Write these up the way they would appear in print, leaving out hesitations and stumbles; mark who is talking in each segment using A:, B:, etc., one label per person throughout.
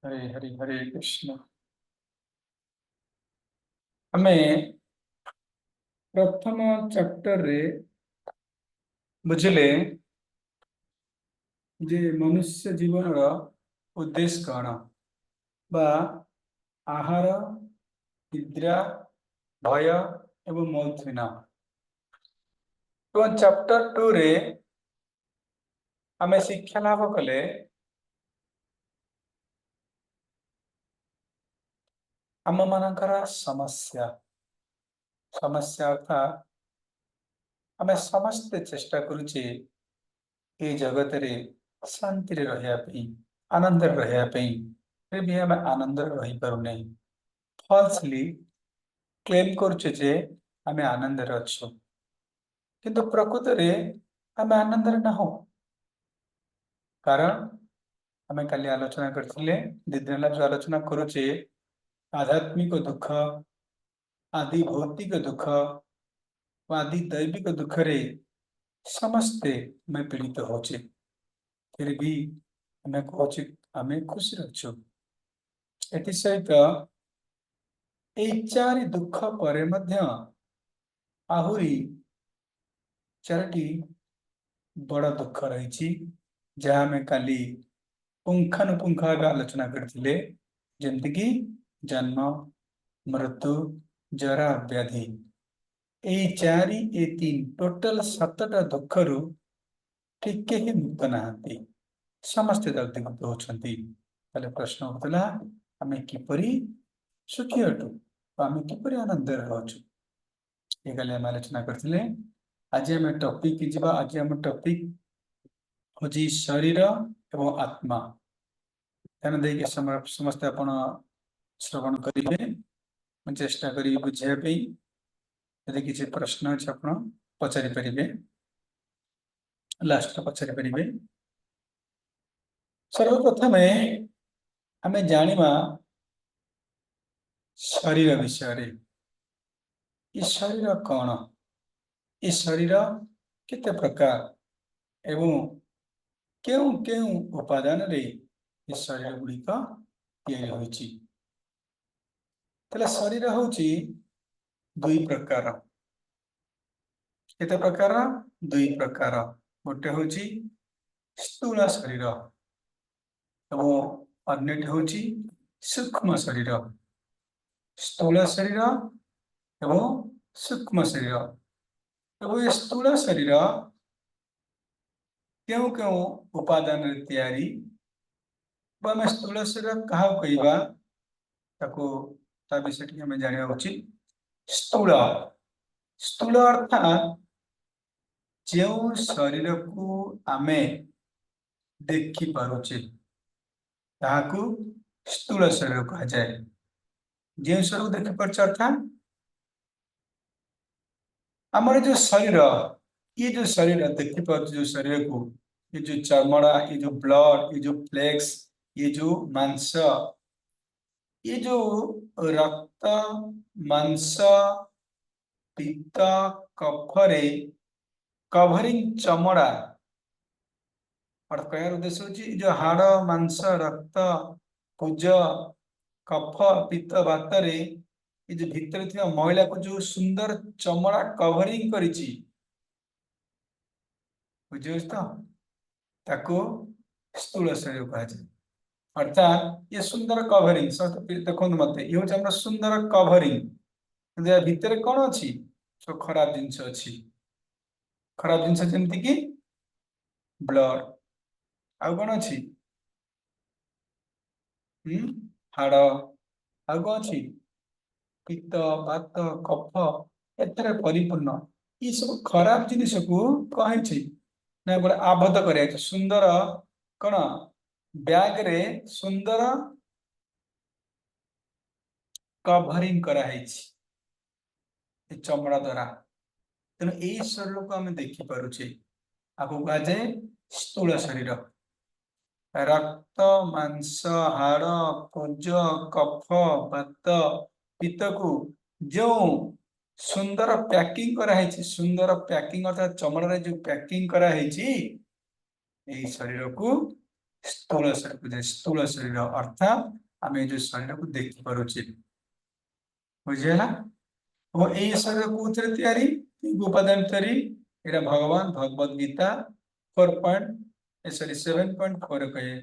A: हरे हरे हरे कृष्ण। आमे प्रथम चैप्टर रे बुझिले जे मनुष्य जीवन रा उद्देश्य कौन बा आहार निद्रा भय एवं मैथुन। तो चैप्टर 2 रे आमे शिक्षा लाभ कले आम मानकर समस्या समस्या अर्थात आमे समस्ते चेष्टा करुचे ये जगत रे शांति रे रहिया पई आनंद रे रहिया पई फिर भी आमे आनंद रे रही पारु नहीं। फॉल्सली क्लेम करुचे जे आमे आनंद रे अछु किंतु प्रकृत रे आमे आनंद रे नाहु। कारण आमे काली आलोचना करथिले दिदिनला जो आलोचना करुचे आध्यात्मिक दुख आदि भौतिक दुख आदि दैविक दुख रे समस्ते मैं पीड़ित होचे फिर भी आमे कहूचे आमे खुशी अछु। एथि सहित एई चारि दुख परे मध्य आहुरी चारटी बड़ दुख रही जहाँ आमे काली पुंखानुपुंख भाव आलोचना करथिले जेमति कि जन्म मृत्यु जरा व्याधि एई चारि ए तीन टोटल 7टा दुखरु टिके ही मुक्त नाहंती समस्त दग्धीभूत होछंती। ताले प्रश्न उठला आमे किपरि सुखी अटु आमे किपरि आनंद रहछु ये काली आमे आलोचना करथिले। आज आमे टॉपिक जिबा आज आम टॉपिक होजी शरीर एवं आत्मा ध्यान देके समस्त आपण श्रवण करेंगे मैं चेष्टा करी बुझे यदि किसी प्रश्न अच्छे आप पचारि पारे लास्ट पचारि पारे। सर्वप्रथम आम जाना शरीर विषय ये शरीर कौन ये शरीर केते प्रकार एवं क्यों क्यों उपादान रे ये शरीर गुड़िक या शरीर हूँ दुई प्रकार केते प्रकार दुई प्रकार गोटे हूँ स्थूल शरीर एवं अन्यटी हूँ सूक्ष्म शरीर। स्थूल शरीर एवं सूक्ष्म शरीर एवं ये स्थूल शरीर क्यों क्यों उपादान तैयारी आम स्थूल शरीर क्या कहवा ता विषय आम जाना उचित। स्थूल स्थूल अर्थात जो शरीर को आमे देखी पारुचे ताकू स्थूल शरीर कहा जाए। जो शरीर देखी पार्छ अर्थात आमर जो शरीर ये जो शरीर देखी पार्छ जो शरीर को ये जो चमड़ा ये जो ब्लड ये जो फ्लेक्स ये जो मांस ये जो रक्त मांस पित्त कफरे कवरिंग चमड़ा और कहर उद्देश्य होची जो हाड़ मांस रक्त कुज कफ पित्त बातरे ये जो भितर थी महिला को जो सुंदर चमड़ा कवरिंग करिची बुझे तो ताको स्थूल शरीर कहा जाए। अर्थात ये सुंदर कवरिंग देखो मत ये हूँ सुंदर कवरिंग भितर कौन अच्छी सब खराब जिनस अच्छी खराब जिनस जमती कि ब्लड आउ कौन अच्छी हाड़ आउ कौन अच्छी पित्त बात कफ एथरे परिपूर्ण ये सब खराब जिनिस को कही ना गोटे आबद्ध कर सुंदर कौन बैग रे सुंदर कवरिंग कराई चमड़ा द्वारा तेणु यही शरीर को आम देखिपे आपको कह जाए स्थूल शरीर। रक्त मांस हाड़ पुज कफ बात पित्त को जो सुंदर पैकिंग कराई सुंदर पैकिंग अर्थात चमड़ा जो पैकिंग कराई शरीर को स्थूल शरीर बुझे स्थूल शरीर अर्थात आम जो शरीर को देखी पारे बुझीगला। और ये शरीर को उपादान तैयारी एटा भगवान भगवद गीता 4 सॉरी 7.4 कहे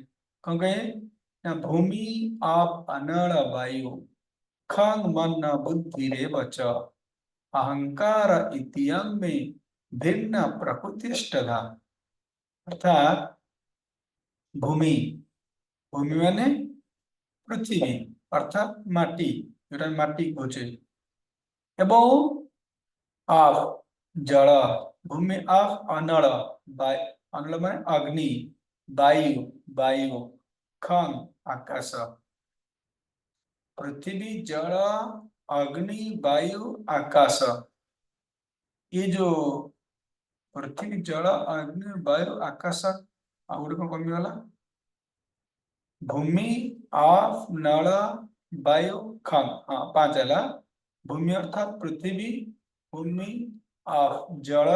A: कौन कहे ना भूमि आप अनल वायु खंग मन बुद्धि रे वच अहंकार इतियम में भिन्न प्रकृतिष्ठधा। अर्थात भूमि भूमि माने पृथ्वी अर्थात माटी जोटा माटी कहे एवं आप जल भूमि आप अनल अनल माने अग्नि वायु वायु खंग आकाश पृथ्वी जल अग्नि वायु आकाश ये जो पृथ्वी जल अग्नि वायु आकाश आ गोटे कौन कमिगला भूमि आप नल वायु खंग हाँ 5 है भूमि अर्थात पृथ्वी भूमि आप जल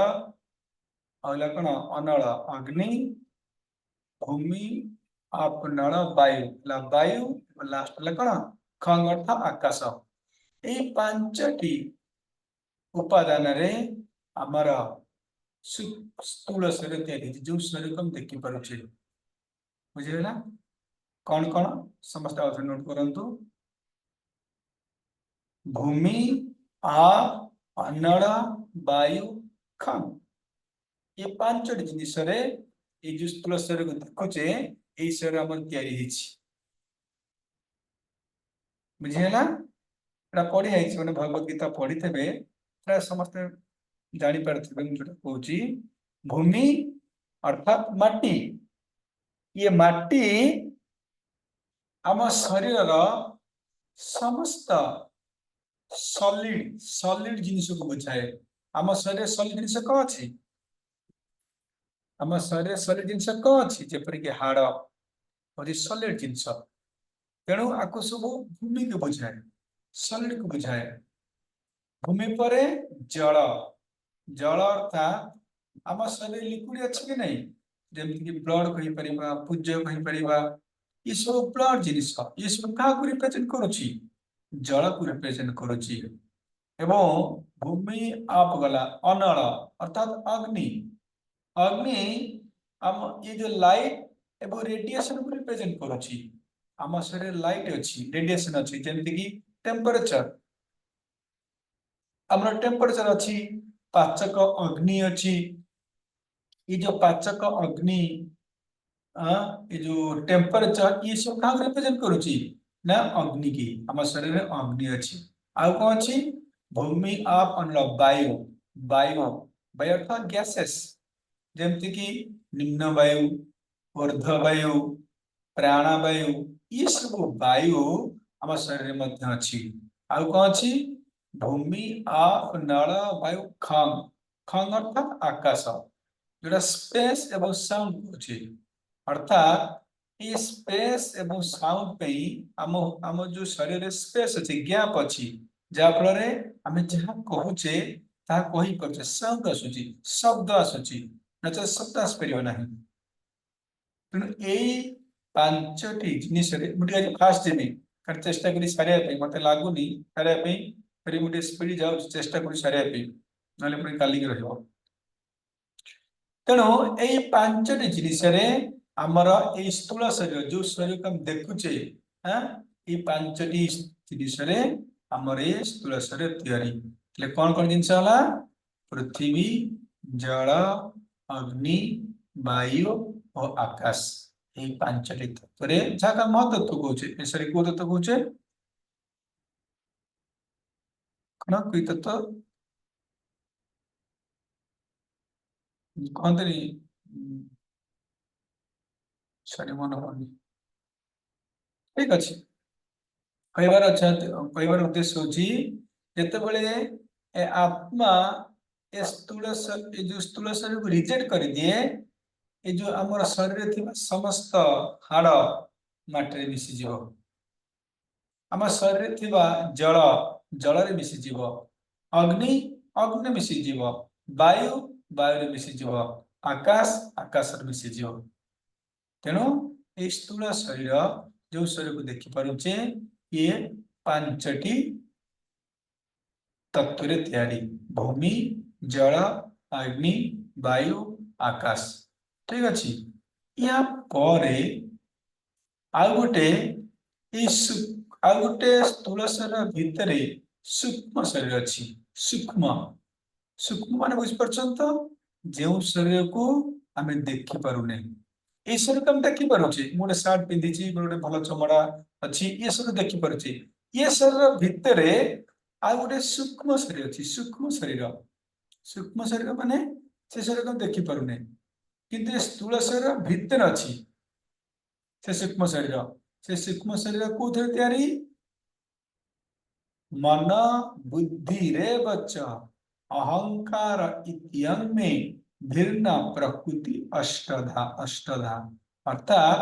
A: अगला कौन अनल अग्नि भूमि आप नल वायु वायु लास्ट कौन खंग अर्थात आकाश ये 5टी उपादान रे आमर स्थूल शरीर तैयारी जो शरीर को हम देखी पारे बुझीगला। कौन कौन समस्त नोट करंतु भूमि आप अनल वायु खंग ये 5टी जिनिस ये जो स्थूल शरीर को देखुचे ये शरीर आम तैयारी बुझीगला। पढ़ी मैंने भगवद गीता पढ़ी थे प्राय समस्त जानी पारे जो कौची भूमि अर्थात माटी ये माटी आम शरीर समस्त सॉलिड सॉलिड जिनिस को बुझाए आम शरीर सॉलिड जिनिस कौन अच्छी आम शरीर सॉलिड जिनिस कौन अच्छी जेपरिक हाड़ हूँ सॉलिड जिनिस तेणु आपको सब भूमि को बुझाए सॉलिड को बुझाए भूमि पर जल जल अर्थात आम शरीर लिक्विड अच्छी कि नहीं जमीक ब्लड कहीपर पूज कहीपर ये सब ब्लड जिनिस ये सब क्या रिप्रेजेंट करुच्ची जल को रिप्रेजेंट करुच्ची एवं भूमि आप गला अनल अर्थात अग्नि अग्नि आम ये जो लाइट एवं रेडिएशन को रिप्रेजेंट करुच्ची आम शरीर लाइट अच्छी रेडिएशन अच्छी जमीक टेम्परेचर आमर टेम्परेचर अच्छी पाचक अग्नि अच्छी ये जो पाचक अग्नि ये जो टेम्परेचर ये सब क्या रिप्रेजेंट करुच्ची ना अग्नि की आम शरीर में अग्नि अच्छी आउ कौन अच्छी भूमि आप अनल वायु वायु वायु अर्थात गैसेस जमती कि निम्न वायु ऊर्ध्व वायु प्राणवायु ये सब वायु आम शरीर में अच्छी आउ कौन अच्छी भूमि आप नल वायु खंग खंग अर्थात आकाश जोटा स्पेस एवं साउंड अच्छी अर्थात ये स्पेस एवं साउंड पे आम आम जो शरीर स्पेस अच्छी गैप अच्छी जहाँफल आम जहाँ कहूचे कही पारे साउंड आसूची शब्द आसूची नचेत शब्द आसपर ना तेणु यही 5टी जिनिस मुझे फास्ट जीवी कारण चेष्टा कर सारे मत लगुनि सारे फिर मुझे स्पीड जाऊँ चेष्टा कर सारे ना कालिक रहा तेणु यही 5टी जिनिस आमर ये स्थूल शरीर जो शरीर को हम देखुचे ये 5टी जिनिस आमर ये स्थूल शरीर तैयारी कौन कौन जिनस पृथ्वी जल अग्नि वायु और आकाश ये 5टी तत्व जहाँ महतत्व कहे सरी कौ तत्व कहे कौन कोई तत्व कहते सरी मन पड़े ठीक अच्छे कहबार अच्छा कहबार उद्देश्य होते आत्मा ए जो स्थूल शरीर को रिजेक्ट कर दिए ये जो आम शरीर थी समस्त हाड़ माटी मिसीज आम शरीर थी जल जल मिसीज अग्नि अग्नि मिसीज वायु वायु मिसीज आकाश आकाश मिसीज तेणु ए स्थूल शरीर जो शरीर को देखि पारुचे ये पांचटी तत्व रे तैयारी भूमि जल अग्नि वायु आकाश ठीक अच्छी या परे आउ गोटे स्थूल शरीर भितर सूक्ष्म शरीर अच्छी सूक्ष्म सूक्ष्म मान बुझीपार तो जो शरीर को आम देखी पारुने ये शरीर को देखी पारे गोटे सार्ट पिंधि गोटे भल चमड़ा अच्छी ये शरीर देखी पारे ये शरीर भितर आ गोटे सूक्ष्म शरीर अच्छी सूक्ष्म शरीर माने से शरीर को देखी पारुने किंतु स्थूल शरीर भितर अच्छी से सूक्ष्म शरीर कौन तैयारी मन बुद्धि रे बच्चा अहंकार इत्यंग में भिन्न प्रकृति अष्टधा अर्थात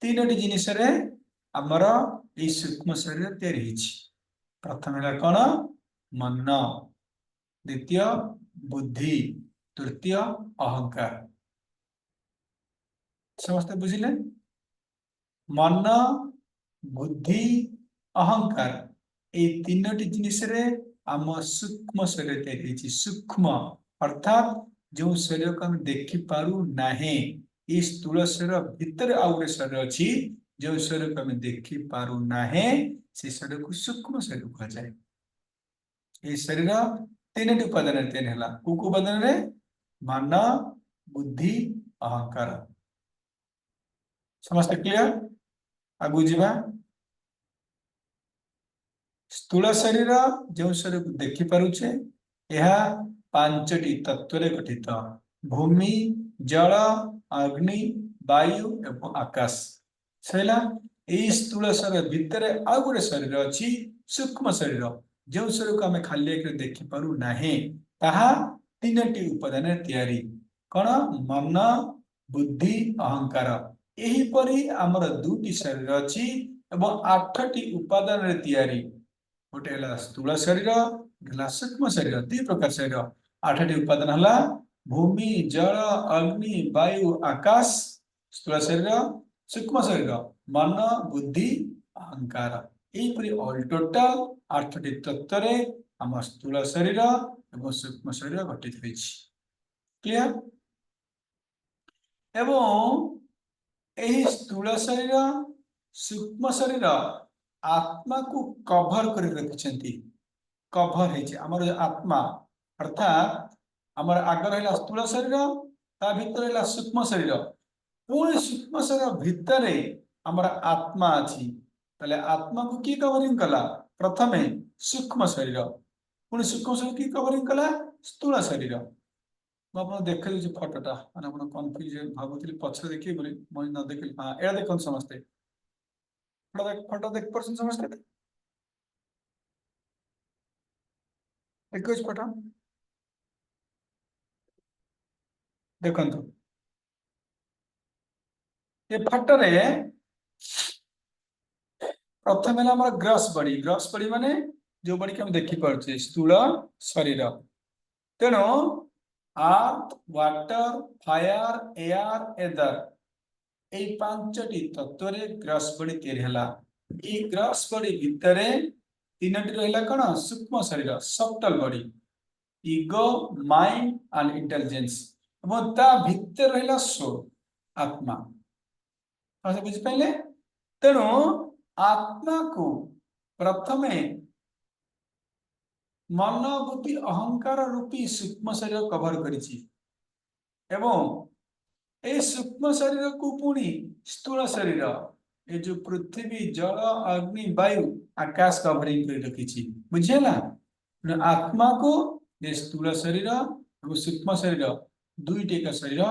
A: तीन जिनिस आमर ये सूक्ष्म शरीर तैयारी प्रथम है कौन मन द्वितीय बुद्धि तृतीय अहंकार समस्त बुझिले मन बुद्धि अहंकार ये तीन जिनिस आम सूक्ष्म शरीर तैयारी सूक्ष्म अर्थात जो शरीर को हम देखी पारू नाही ये स्थूल शरीर भितर आउ गोटे शरीर अच्छी जो शरीर को हम देखी पारू नाही से शरीर को सूक्ष्म शरीर कहा जाए ये शरीर तीन उपादान तैयारी है को उपादान मन बुद्धि अहंकार समस्त क्लियर आगु जीवा स्थूल शरीर जो शरीर को देखी पारुचे यह पांचटी तत्व गठित भूमि जल अग्नि वायु एवं आकाश सैला यही स्थूल शरीर भितर आउ गोटे शरीर अच्छी सूक्ष्म शरीर जो शरीर को आम खाली देखी पारू नाही ताहा तीन उपादान तैयारी कौन मन बुद्धि अहंकार यहीपरि आमर दुटी शरीर अच्छी एवं 8टी उपादान तैयारी गोटे है स्थूल शरीर सूक्ष्म शरीर दी प्रकार शरीर 8टी उपादान है भूमि जल अग्नि वायु आकाश स्थूल शरीर सूक्ष्म शरीर मन बुद्धि अहंकार यहीपरि ऑल टोटाल 8टी तत्व आम स्थूल शरीर एवं सूक्ष्म शरीर गठित होती क्लियर एवं यही स्थूल शरीर सूक्ष्म शरीर आत्मा को कभर कर रखिछंती कभर है आमर आत्मा अर्थात आमर आगर है स्थूल शरीर ता भीतर है सूक्ष्म शरीर पुणी सूक्ष्म शरीर भितर आमर आत्मा अच्छी ताले आत्मा को किए कवरिंग कला प्रथमे सूक्ष्म शरीर पुणी सूक्ष्म शरीर की कवरिंग कला स्थूल शरीर मुझे देखे दूसरी फटोटा मैंने कन्फ्यूज भावुली पछे देखिए बोली मुझे न देख हाँ एड़ा देख समस्ते फटो देख पार्सन समस्ते देखो फटो देखो ये फटोरे प्रथम है ग्रस बड़ी माने जो बड़ी के हम देखी पारे स्थूल शरीर तेणु earth water fire air either ये 5टी तत्व ग्रस बड़ी तैयारी ग्रस बड़ी भितर 3टी रहा कौन सूक्ष्म शरीर subtle body ego mind and intelligence भितर रहा सोल आत्मा बुझिपारे तेणु आत्मा को प्रथमे मन बुद्धि अहंकार रूपी सूक्ष्म शरीर कभर करिछि एवं ए सूक्ष्म शरीर को पुणी स्थूल शरीर ये जो पृथ्वी जल अग्नि वायु आकाश कवरिंग कर रखी बुझेला आत्मा को ये स्थूल शरीर और सूक्ष्म शरीर दुईटी का शरीर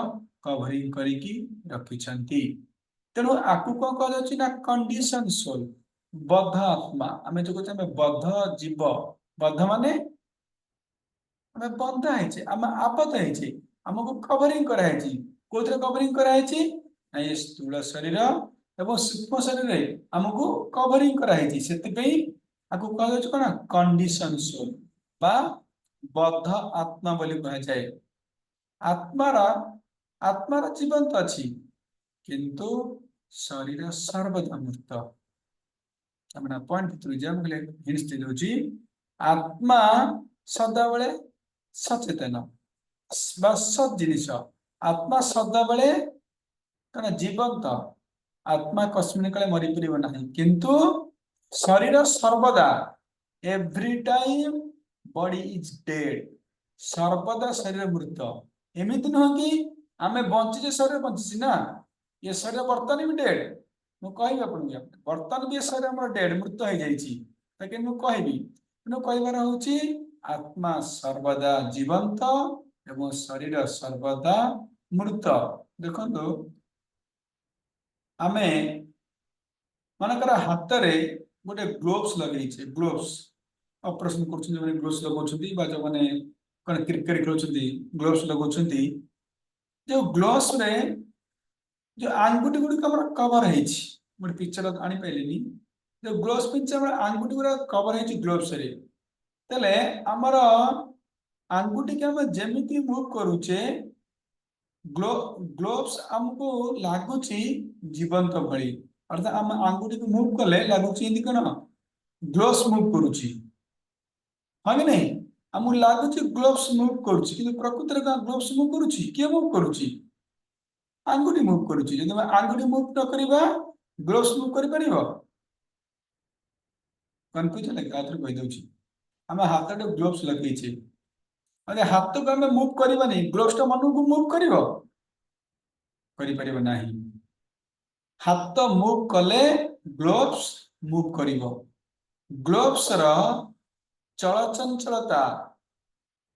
A: कवरिंग करिकी रखिछंती तेणु आकु कौन कह कंडीशन सोल बद्ध आत्मा आम जो कहते बद्ध जीव बद्ध माने आम बंधा है आम आबद्ध है आमको कवरिंग कराई कौन कवरिंग कराई ये स्थूल शरीर एवं सूक्ष्म शरीर आमको कवरिंग कराई से आपको कह कौन कंडीशन सोल बा बद्ध आत्मा बोली कह जाए आत्मार जीवंत अच्छी किंतु शरीर सर्वदा मृत पॉइंट भितर जाम हिंट्स दे दोची आत्मा सदा बेले सचेतन बा सत जिनिस आत्मा सदा बेले कण जीवंत आत्मा कस्मिन काले मरी परिबो नाही किंतु शरीर सर्वदा every time body is dead सर्वदा शरीर मृत एमिति नुह कि आमे बंचिजे शरीर बंचिछि ना ये शरीर वर्तमान भी डेड मु कहबी आपन वर्तमान भी शरीर हमर डेड मृत हो जाइछि ताकि मु कहबी नु कहबार होछि आत्मा सर्वदा जीवंत एवं शरीर सर्वदा मृत देखंतु आमे मानकर हाथ रे गोटे ग्लोव्स लगे ग्लोव्स ऑपरेशन कर ग्लोव्स लगाउछथि बा जो माने कौन क्रिकेट खेलुछथि ग्लोव्स लगाउछथि जो ग्लोव्स रे जो आंगुठी गुडी कवर हेछि मोर पिक्चर आनी पाइलेनी जो ग्लोव्स पिंचे हमर आंगुठी गुरा कवर हेछि ग्लोव्स रे तले हमर आंगुठी के हम जेमिति मूव करूचे ग्लोव्स हमको लागुची जीवंत भली अर्थात हम आंगुठी को मूव कले लागुची इंदी कोन ग्लोव्स मूव करूची हां कि नहीं हमु लागुची ग्लोव्स मूव करूची किंतु प्रकृति रे ग्लोव्स मूव करूची के मूव करूची आंगुठी मूव करूची जदि हम आंगुठी मूव न करबा ग्लोव्स मूव करि परिबो कंफ्यूजन लगे आथर कहि दउची हम हाथ रे ग्लोव्स लगै छै अरे हाथ को हम मूव करबा नहीं ग्लोव्स तो मन को मूव करबो करि परिबो नाही हाथ मूव कले ग्लोव्स मूव करिवो ग्लोव्स रा चलचंचलता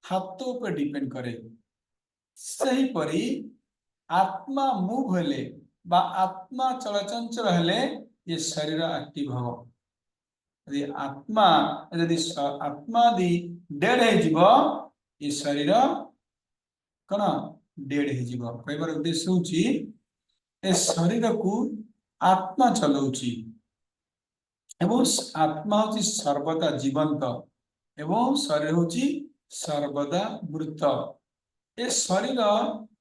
A: हाथ पर डिपेंड करे सही परी आत्मा मूव हेले बा आत्मा चलचंचल हेले ये शरीर एक्टिव हो यदि आत्मा दी डेड है जीवो ये शरीर कौन डेड है जीवो कहबार उद्देश्य होची ए शरीर को आत्मा चलाउची एवं आत्मा होची सर्वदा जीवंत एवं शरीर होची सर्वदा मृत ए शरीर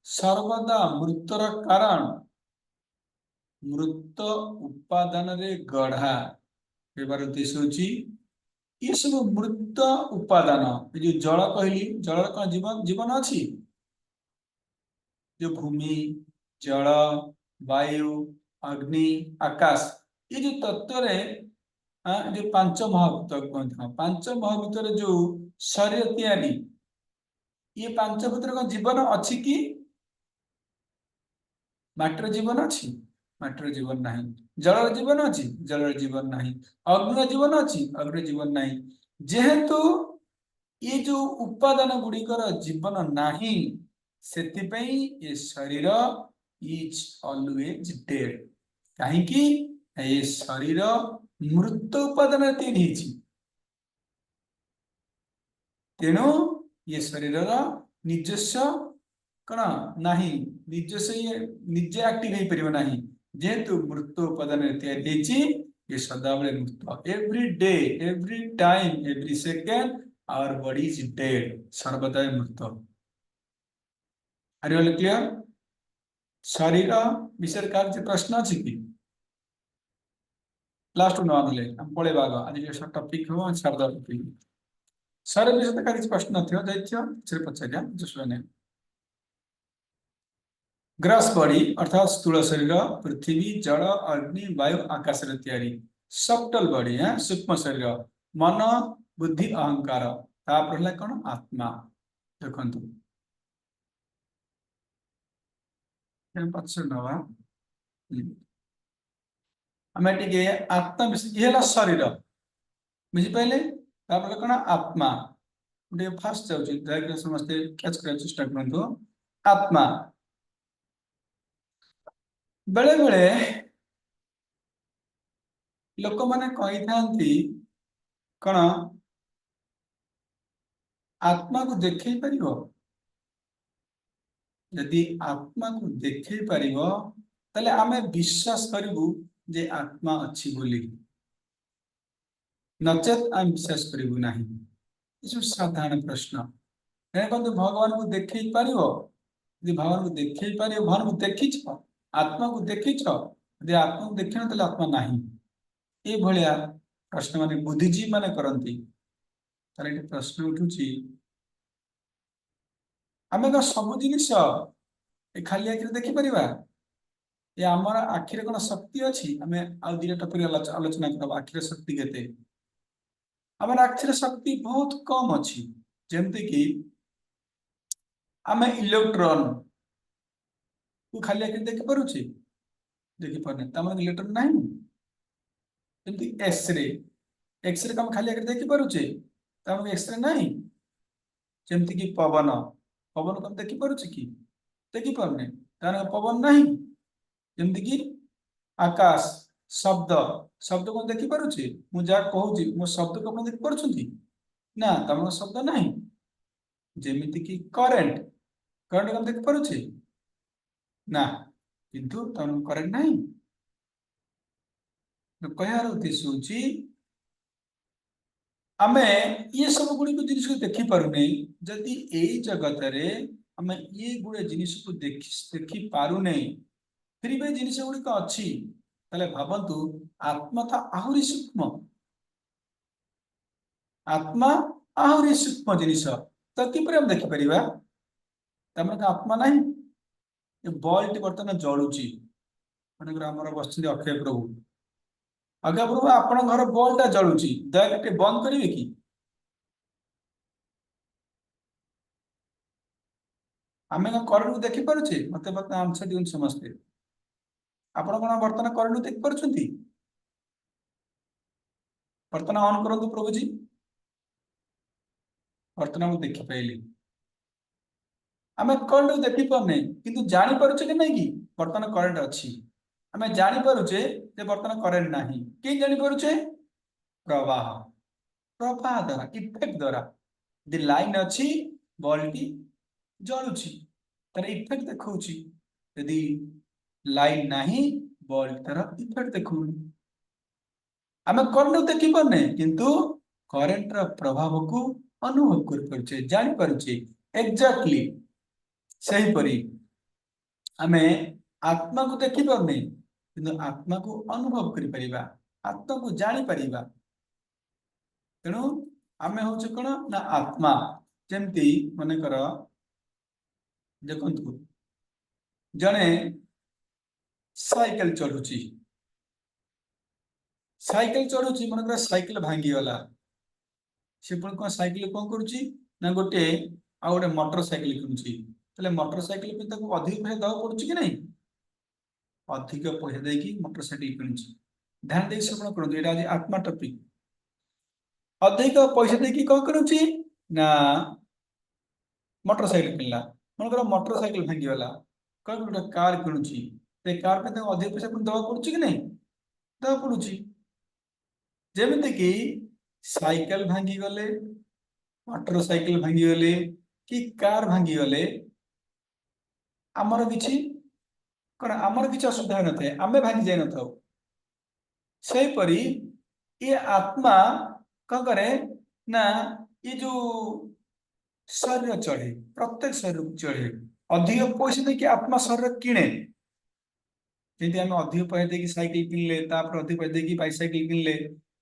A: सर्वदा मृतर कारण मृत उपादान रे गढ़ा कहबार उद्देश्य होची ये सब मृत उपादान जो जल कहली जल कौन जीवन जीवन अच्छी जो भूमि जल वायु अग्नि आकाश ये जो तत्व रे जो पांच महाभूत कहते पांच महाभूत जो शरीर तैयारी ये पांच भूतर कौन जीवन अच्छी कि माटर जीवन अच्छी माटर जीवन नहीं जल जीवन अच्छी जल जीवन नहीं अग्नि जीवन अच्छी अग्नि जीवन नहीं जेहेतु ये जो उपादान गुड़िकर जीवन नहीं सेतिपई ये शरीर इज ऑलवेज डेड कहीं ये शरीर मृत उपादान तैयारी तेणु ये शरीर निजस्व कौन नहीं निजस्व ये निजे एक्टिव हो पार ना जेहेतु मृत उपादान तैयारी ये सदाबले मृत every day every time every second hour body is dead सर्वदा मृत आर यू क्लियर शरीर विषय कार्य प्रश्न अच्छी कि लास्ट नले हम पड़े भाग आज टॉपिक हो शारदा टॉपिक शरीर विषय का प्रश्न थी दैत्य पचारिया जो ग्रास बॉडी अर्थात स्थूल शरीर पृथ्वी जल अग्नि वायु आकाश तैयारी सफ्टल बॉडी है सूक्ष्म शरीर मन बुद्धि अहंकार तापर कौन आत्मा देखु आम टे आत्मा ये शरीर बुझिपारे कौन आत्मा गोटे फास्ट जाऊँ समस्ते कैच कर चेष्टा करूँ आत्मा बेले बेले लोक माने कही थांती कौन आत्मा को देखे पारिबो यदि आत्मा को देखे पारिबो तले आमे विश्वास करिबु जे आत्मा अच्छी बोली नचेत आम विश्वास करिबु नाही ये साधारण प्रश्न भगवान को देखे पारिबो यदि भगवान को देखे पारिबो भगवान को देखी आत्मा को देखी यदि आत्मा को देखना तो आत्मा नहीं ये भलिया प्रश्न माने बुद्धिजीवी माने करती प्रश्न उठुची आम सब जिनिस खाली आखिर देखिपर ये आमर आखिरे कौन शक्ति अच्छी आम आ दुटा टपिक आलोचना कर आखिर शक्ति केते आम आखिर शक्ति बहुत कम अच्छी जमती कि आम इलेक्ट्रॉन को खाली आखिर देखिपे देखिपारे तमें इलेक्ट्रॉन ना जमी एक्सरे एक्सरे को खाली आखिर देखिपे तमें एक्सरे ना जमती कि पवन पवन को देखिपे कि देखिपारे तार पवन ना जमती कि आकाश शब्द शब्द को देखिपे मुझे कहूँ मो शब्द को देखिपे ना तम शब्द ना जमीती कि करेन्ट करेन्ट को देखिपे ना किंतु तम करेन्ट ना कहार उद्देश्य हूँ आम ये सब गुड़ी को जिन देखी पारे जदि यही जगत आम ये गुड़े जिनिस को देखी पारे फिर भी जिनिस गुड़िक अच्छी भावतु आत्मा तो आहरी सूक्ष्म आत्मा आहरी सूक्ष्म जिनिस तो किपर आम देखिपर तमें आत्मा ना बल्ट बर्तमान जलुची मनकर आम बस अक्षय प्रभु अज्ञा प्रभु आपण घर बल्टा जलुची दयाकोटी बंद करेंगे कि आम करेन्ट देखिपे मत आंसर दिखाते समस्ते आपण कौन बर्तमान करेन्ट देखिपे बर्तमान ऑन करूँ प्रभु जी बर्तमान देखिपारे आम करेन्ट देखिपारे कि जापर कि नहीं कि बर्तमान करेन्ट अच्छी आम जापरुचे बर्तमान करेन्ट ना कि जापरुचे प्रवाह प्रवाह द्वारा इफेक्ट द्वारा यदि लाइन अच्छी बल्टी जलुची तार इफेक्ट देखा यदि लाइन ना बल्ब तार इफेक्ट देखा आम करेन्ट देखिपारे किंतु करेन्ट प्रभाव को अनुभव कर जापे एक्जाक्टली सहीपरी आम आत्मा को देखिपारे कि आत्मा को अनुभव कर आत्मा को जापर तेणु आम हूँ कौन ना आत्मा जमती मनकर देखु जड़े साइकेल चढ़ुची साइकेल चढ़ुची मनकर साइकेल भांगीगला सी पुणी कौन साइकेल कौन करुच्ची गोटे आ गए मोटर साइकेल किणुची मोटर साइकेल अधिक पैसा दवा पड़ुची कि नहीं अधिक पैसा देकी मोटर साइकेल किणुची ध्यान दे श्रवण करूँ ये आज आत्मा टपिक अधिक पैसा देकी कौन करुच्ची ना मोटर साइकेल किणला मनकर मोटर साइकेल भांगीगला कौन गोटे कार किणुची कार पे अधिक पैसा दवा पड़ुची कि नहीं दवा पड़ुची जमीती कि साइकेल भांगीगले मोटर साइकेल भांगीगले कि कार भांगीगले आमर किछि कौन आमर किसी असुविधा न था आम भांगी जाई न सेपरी ये आत्मा कौन करे ना ये जो शरीर चढ़े प्रत्येक शरीर चढ़े अधिक पैसा देखिए आत्मा शरीर किणे जमी आम अधिक पैसा देखिए साइकिल किणले अधिक पैसा देखिए बाइसाइकिल किणले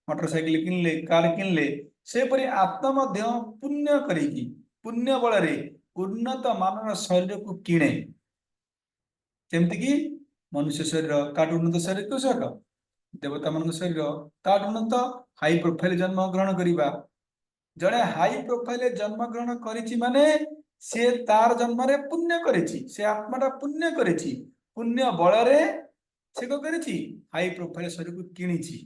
A: मोटरसाइकिल किणले कार किणले सेपरी आत्मा पुण्य करी पुण्य बल उन्नत मानर शरीर को किणे जमती कि मनुष्य शरीर ताठ उन्नत शरीर क्यों शरीर देवता मान शरीर ताठ उन्नत हाई प्रोफाइल जन्म ग्रहण करवा जड़े हाई प्रोफाइल जन्म ग्रहण करिछि माने से तार जन्म रे पुण्य करिछि से आत्माटा पुण्य करिछि पुण्य बल से को करिछि हाई प्रोफाइल शरीर को किणिछि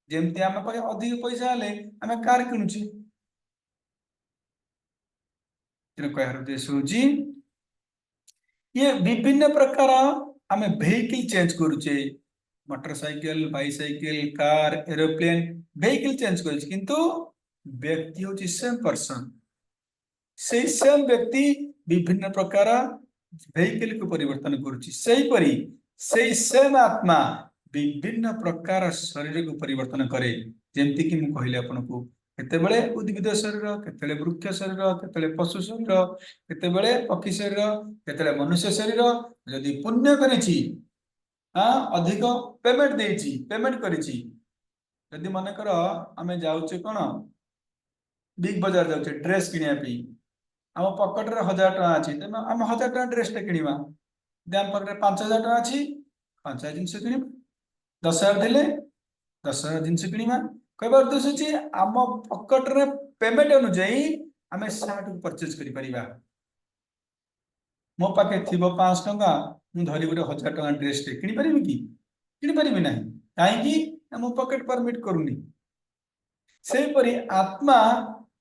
A: जमती आम कहे अधिक पैसा हेले आम कार किणुछि कहर उद्देश्य होछि ये विभिन्न प्रकार आम वेहिकल चेंज करुचे motorcycle bicycle car aeroplane vehicle change किंतु व्यक्ति हूँ सेम पर्सन से सेम व्यक्ति विभिन्न प्रकार वेहिकल को परिवर्तन करुच्ची से सेम आत्मा विभिन्न प्रकार शरीर को परिवर्तन करे जमती कि मुझे कहली आपन को केतेबेले उद्भिद शरीर केतेबेले वृक्ष शरीर केतेबेले पशु शरीर केतेबेले पक्षी शरीर केतेबेले मनुष्य शरीर यदि पुण्य करिछि अधिक पेमेंट देछि पेमेंट करिछि यदि मन कर आमे जाउचे कोन बिग बाजार जाउचे ड्रेस किनिया पई आम पकेट रे 1000 टका अछि त आम 1000 टका ड्रेस टे किनिबा दाम पकेट 5000 टका अछि 5000 जिंस किनिबा 10000 देले 10000 जिंस किनिबा कहबार दोष अछि आम पकेट रे पेमेंट अनुଯାयी आमे सार्ट परचेज करि परिबा मो पाखे थिबो 500 टका मु धरि गोटे 1000 टका ड्रेस टे किनि परिबि कि किनि परिबि नाही काहे कि मो पकेट परमिट करूनी से परि आत्मा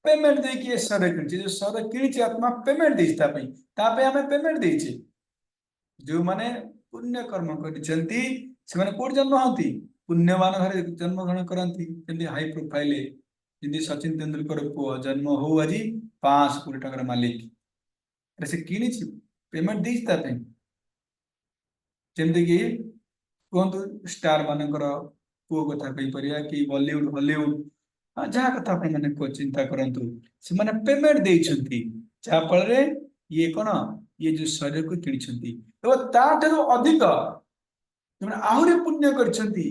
A: पेमेंट दे कि सर किछि जो सर किछि आत्मा पेमेंट देछि तापे हमें पेमेंट देछि जो माने पुण्य कर्म करिसंती से माने कोड जन्म होती पुण्यवान घरे जन्म ग्रहण करंती जेंति हाई प्रोफाइल जेंति सचिन तेंदुलकर को जन्म हो आज 5 कोटी टकर मालिक अरे से किछि पेमेंट देछि तापे जेंति कि कोंतु स्टार मानकर को कथा कहि परिया कि बॉलीवुड हॉलीवुड जहाँ कथा मैंने को चिंता करंतु से माने पेमेंट देइछंती जा फल रे ये कोन ये जो शरीर को किनिछंती तो ताठरो अधिक माने आहुरी पुण्य करछंती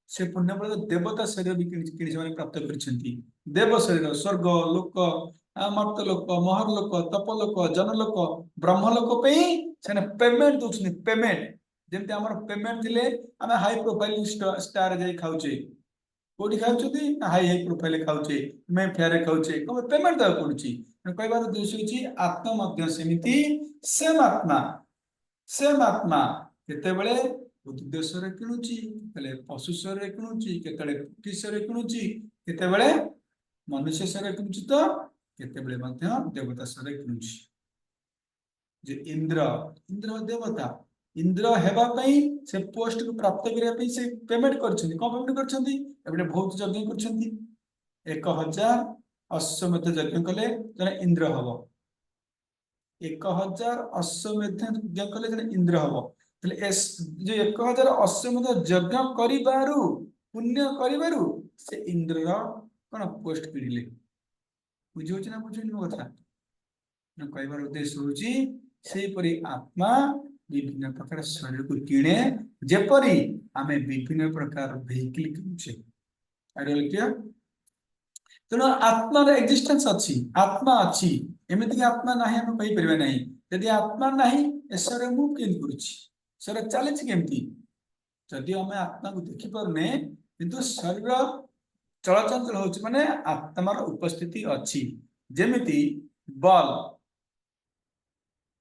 A: से पुण्य फल देवता शरीर भी किनिछ माने प्राप्त करछंती देव शरीर स्वर्ग लोक मर्त लोक महर लोक तप लोक जन लोक ब्रह्म लोक पे सेने पेमेंट दोछनी पेमेंट जेमते हमर पेमेंट दिले हमें हाई प्रोफाइल स्टार जाई खाउचे कोडी खाउछथि हाई हाई प्रोफाइल खाउछे मैं फेरे खाउछे कम पेमेंट दा पडुची कहबार दोष होची आत्मा मध्य समिति सेम आत्मा केतेबेले उद्देश्य रे किणुची केले पशु शरीर रे किणुची केतेबेले पक्षी शरीर रे किणुची केतेबेले मनुष्य शरीर रे किणुची तो केतेबेले मध्य देवता शरीर रे किणुची जे इंद्र इंद्र देवता इंद्र हेबा पई से पोस्ट को प्राप्त करिया पई से पेमेंट करछथि को पेमेंट करछथि एबे बहुत यज्ञ करछथि 1000 अश्वमेध यज्ञ कले जने इंद्र हबो 1000 अश्वमेध यज्ञ कले जने इंद्र हबो तले एस जे 1000 अश्वमेध यज्ञ करिबारु पुण्य करिबारु से इंद्र रो कोन पोस्ट किरिले बुझियो ना बुझियो न कथा न कहबार उद्देश्य होची से परि आत्मा विभिन्न प्रकार शरीर को किणे जेपरी आमे विभिन्न प्रकार वेहिकल किनुचे आइडियल क्लियर तेणु आत्मा रे एक्जिस्टेंस अछि आत्मा अछि एमिति कि आत्मा नाही हम कहि परबे नाही यदि आत्मा नाही एसरे मूव केन करूछि सर चलेछि केमति यदि हमें आत्मा को देखि परने किंतु शरीर चलचंचल होछि माने आत्मार उपस्थिति अछि जेमिति बल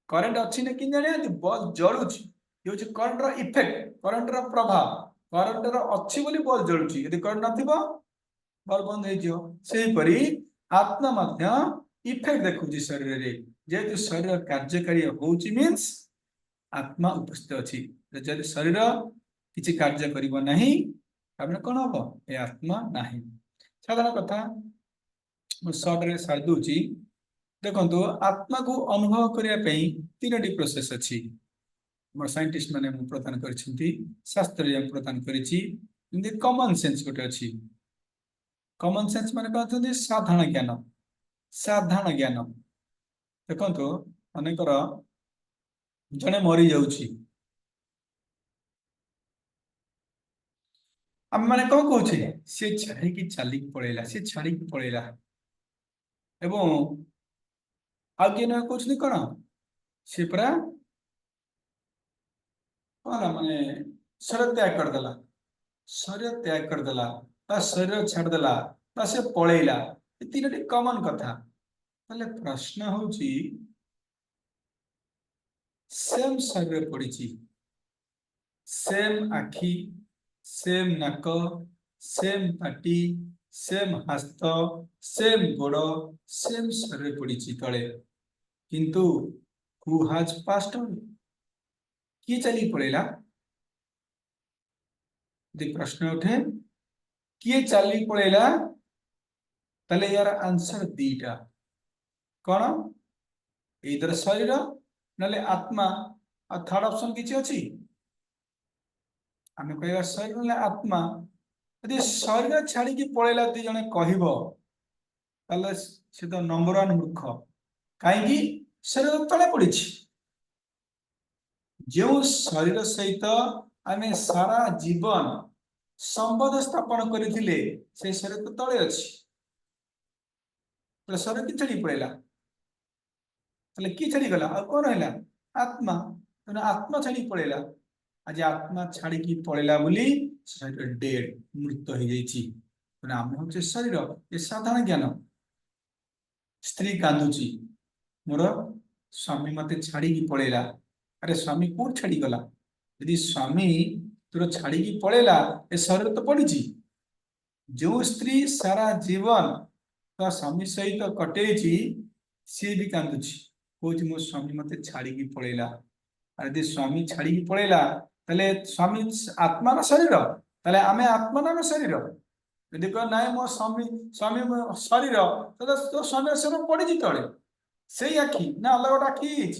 A: करंट अच्छी ना कि जाने बल्ब जलुची ये होची करंट रो इफेक्ट करंट रो प्रभाव करंट रो अच्छी बोली बल्ब जलुची यदि करंट नथिबो बल्ब बंद हे जियो सेही परी आत्मा मध्य इफेक्ट देखुची शरीर रे जेतु शरीर कार्यकारी होची मींस आत्मा उपस्थित अछि जदि शरीर किछि कार्य करिवो नाही आपने कोन हबो ए आत्मा नाही साधारण कथा शॉर्ट रे सार दूची देखो आत्मा को अनुभव करने तीन प्रोसेस अच्छी साइंटिस्ट मैंने प्रदान कर शास्त्र प्रदान कर कॉमन सेंस गोटे अच्छी कॉमन सेंस माने कहते साधारण ज्ञान देखो अनेकर जड़े मरी जाऊँगी आम मैंने कौन कहे सी छाड़ी चलिक पलैला सी छाड़ी पलैला एवं आगे न कहते कौन सी परा कौन माने शरीर त्याग करदेला शरीर त्याग करदेला शरीर छाड़देला से पलैला तीन कॉमन कथा प्रश्न हूँ सेम शरीर पड़ी सेम आखि सेम नाक सेम पाटी सेम हस्त सेम गोड़ सेम शरीर पड़ी तले किंतु हु हैज पास्ड ऑन किए चली पड़ेला प्रश्न उठे किए चली पड़ेला तले यार आंसर दीटा कौन इधर शरीर नले आत्मा और थर्ड ऑप्शन किछि अछि आमे कहबा शरीर नले आत्मा यदि शरीर छाड़ी की पळेला दी जने कहबो तले से तो नंबर 1 मूर्ख काहेकि शरीर तले पड़ी जो शरीर सहित आमे सारा जीवन संबंध स्थापन करथिले से शरीर तो तळे अछि तो शरीर कि छड़ी पड़ेला तले कि छड़ी गला आ कोन रहला आत्मा तो आत्मा छड़ी पड़ेला आज आत्मा छाड़ी की पड़ेला बोली शरीर डेड मृत हो जाइछि आम हूँ शरीर ये साधारण ज्ञान स्त्री कांदुची मोर स्वामी मते छाड़ी पड़ेला अरे स्वामी कौन छाड़ी गला यदि स्वामी तोर छाड़ी पड़ेला ए शरीर तो पड़ी जो स्त्री सारा जीवन तो स्वामी सहित कटे सी भी कांदुची कौच मो स्वामी मते छाड़ी पड़ेला अरे यदि स्वामी छाड़ी पड़ेला ताले स्वामी आत्मा ना शरीर ताले आमे आत्मा ना शरीर यदि कह ना मो स्वामी स्वामी शरीर तो स्वामी शरीर पड़ी तले से आखि ना अलग गोटे आखि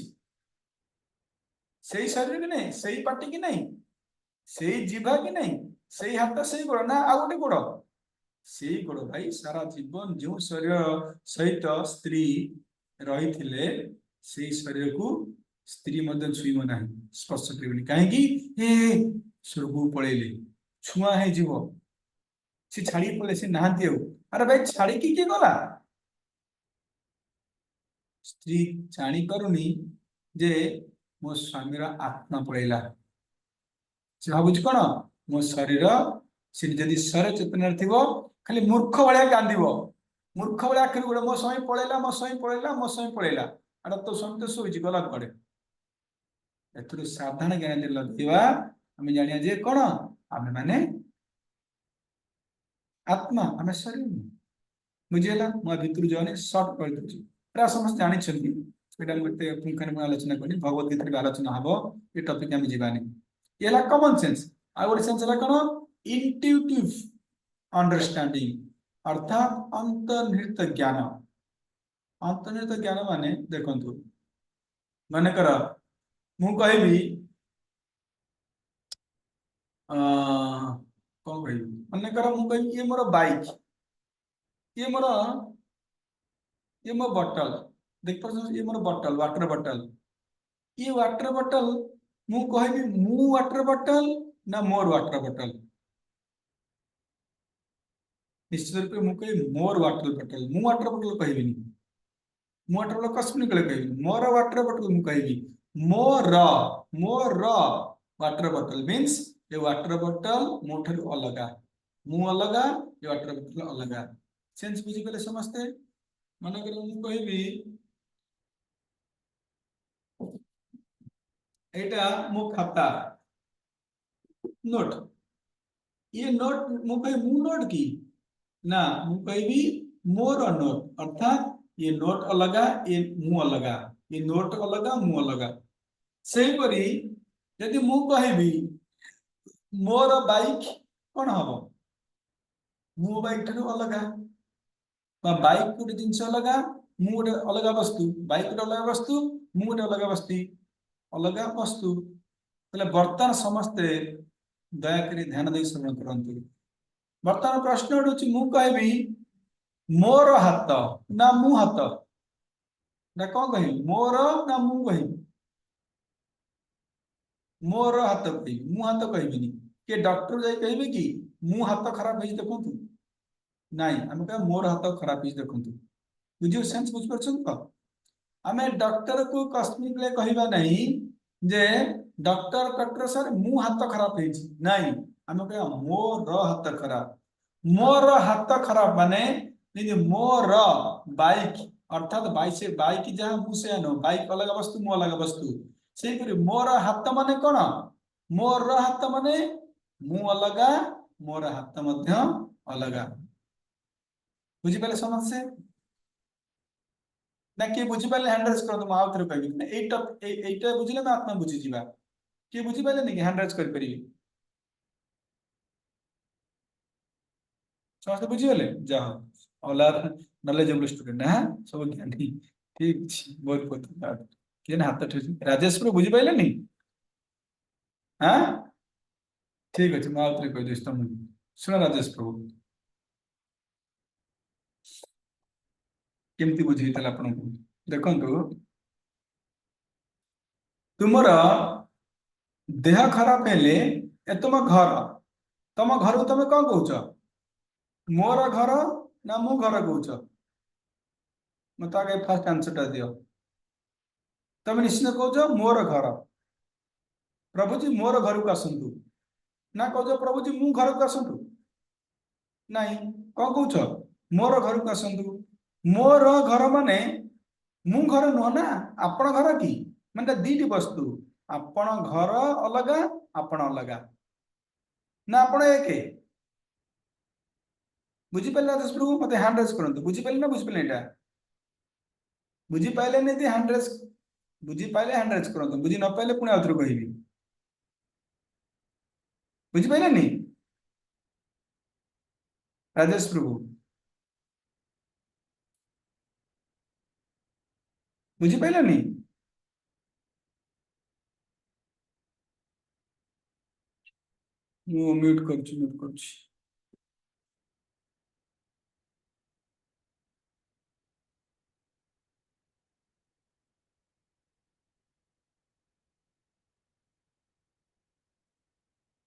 A: से शरीर की नहीं से पाटी की नहीं से जीवा की नहीं से हाथ से गोड़ ना आ गोटे गोड़ से गोड़ भाई सारा जीवन जो शरीर सहित स्त्री रही से शरीर को स्त्री छुईब ना स्पर्श कर कहीं स्वर्ग पलैले छुआ है जीव सी छाड़ी पड़े सी नहांती अरे भाई छाड़ी किए गला स्त्री जानी करुनी जे मो स्वामीर आत्मा पलैला से भावुच कौन मो शरीर सी जदि शरीर चेतन थी खाली मूर्ख भाया कांद मूर्ख भाया आखिर गोटे मो स्वामी पलैला मो स्वामी पलैला मो स्वामी पलैला अरे तो स्वामी तो शोची गला कड़े एथुरु साधारण ज्ञान लगेगा आम जानिया जे कौन आम माने आत्मा आम शरीर बुझीगला मुझे भितर जाने सर्ट कर दूसरी प्राय समस्त जानते पुंखानु आलोचना करनी भगवत गीता आलोचना हम ये टपिक आम जावानी ये कॉमन सेंस आ गोटे सेंस है कौन इंट्यूटिव अंडरस्टैंडिंग अर्थात अंतर्निहित ज्ञान अंतर्निहित ज्ञान माने देखंतु मानेकर मु कहबी कौन कह मानेकर मु कह ये मोर बाइक ये मोर ये मो बटल देख पार ये मोर बटल वाटर बटल ये वाटर बटल मु कहबी मु वाटर बटल ना मोर वाटर बटल निश्चित रूप से मुझे मोर वाटर बटल मु वाटर बटल कहबी मु वाटर बटल कसम निकले कहबी मोर वाटर बटल मु कहबी मोर मोर वाटर बटल मीन्स ये वाटर बटल मो ठार अलग मु अलग ये वाटर बटल अलग सेंस बुझीगले समस्ते मन कर कहबी एटा मो खाता नोट ये नोट मु नोट की ना मु कहबी मोर नोट अर्थात ये नोट अलग ये मु अलग ये नोट अलग मु अलग से परी यदि मु कहबी मोर बाइक कौन हम मो बाइक ठार अलग बाइक गोटे जिनस अलग मु गोटे अलग वस्तु बाइक गोटे अलग वस्तु मु गोटे अलग वस्तु अलग वस्तु बर्तमान समस्ते दयाकोरी ध्यान दे श्रवण करंतु बर्तमान प्रश्न उठुची मु कहबी मोर हाथ ना मु हाथ ना कौन कह मोर ना मु कह मोर हाथ कह मु हाथ कहबिनी के डॉक्टर जाई कहबे कि मु हाथ खराब है देखु नाई आम कह मोर हाथ खराब है देखु बुझे सेंस बुझ पर आम डॉक्टर को कस्मिक कहबा नहीं जे डॉक्टर सर मु हाथ खराब है नाई आम कह मोर हाथ खराब मोर हाथ खराब माने मोर बाइक अर्थात बाइक जहाँ मुझे आनो बाइक अलग वस्तु मु अलग वस्तु से मोर हाथ माने कौन मोर हाथ माने मु अलग मोर हाथ मध्य अलग बुझीपारे समस्या ना किए बुझीपारे हैंड रेज कर आउ थे कह एटा बुझे मैं आत्मा बुझीजा किए बुझीपारे नहीं हैंड रेज कर समस्त बुझीगले जा ऑल आर नॉलेजेबल स्टूडेंट हाँ सब ज्ञानी ठीक बहुत बहुत धन्यवाद किए हाथ ठेसी राजेश प्रभु बुझी पाइले नहीं हाँ ठीक अच्छे मुझे आउे कहीदे तुम शुण राजेश प्रभु केमती बुझे आपन को देखु तुमर देह खराब हेले ए तुम घर तुम घर को तुम कौन कौच मोर घर ना मु घर कौच मत आगे फास्ट आंसर दियो तुम निश्चित कौच मोर घर प्रभुजी मोर घर को आसतु ना कौच प्रभुजी मु घर को आसतु नहीं कौन कौच मोर घर को आसतु मोर घर माने मु घर नुह ना आपण घर कि माने दीटी वस्तु आपण घर अलग आपण अलग ना आपण एक बुझीपारे प्रभु मत हैंड रेस करते बुझीपारे ना बुझीपारे यहाँ बुझीपारे नहीं हैंड रेस बुझीपारे हैंड रेस करते बुझी न पाइले पुणी आउथरे कहबी बुझीपारे नहीं राजेश प्रभु बुझीपारे नहीं मु म्यूट कर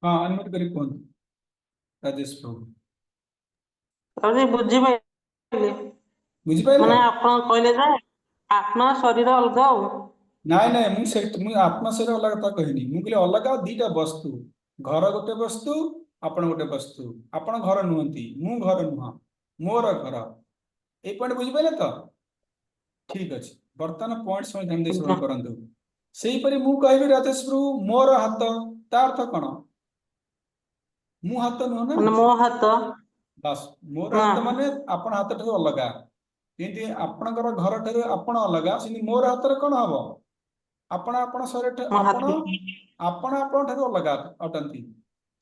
A: हाँ अनम्यूट करी कहतु राजेश प्रभु
B: तारे बुझी पाइले
A: बुझीपारे
B: माने आपण कहले जे आत्मा शरीर अलग हो
A: नाई नाई मुझे आत्मा शरीर अलग कथा कहनी मुझे अलग दीटा वस्तु घर गोटे वस्तु आपण गोटे वस्तु आपण घर नुहति मु घर नुह मोर घर ए पॉइंट बुझीपारे तो ठीक अच्छे बर्तमान पॉइंट समय ध्यान दे श्रवण करंतु सेहीपरि मु कहबी राजेश प्रभु मोर हाथ तार अर्थ कौन मु हाथ नुह ना
B: माने मो हाथ
A: बस मोर
B: ना
A: हाथ माने आपण हाथ ठाରୁ अलगा एंती आपणकर घर ठाରୁ आपण अलगा सेनी मोर हाथ रे कोन हबो आपण आपण शरीर
B: मो हाथ
A: आपण आपण ठाରୁ अलगा अटंती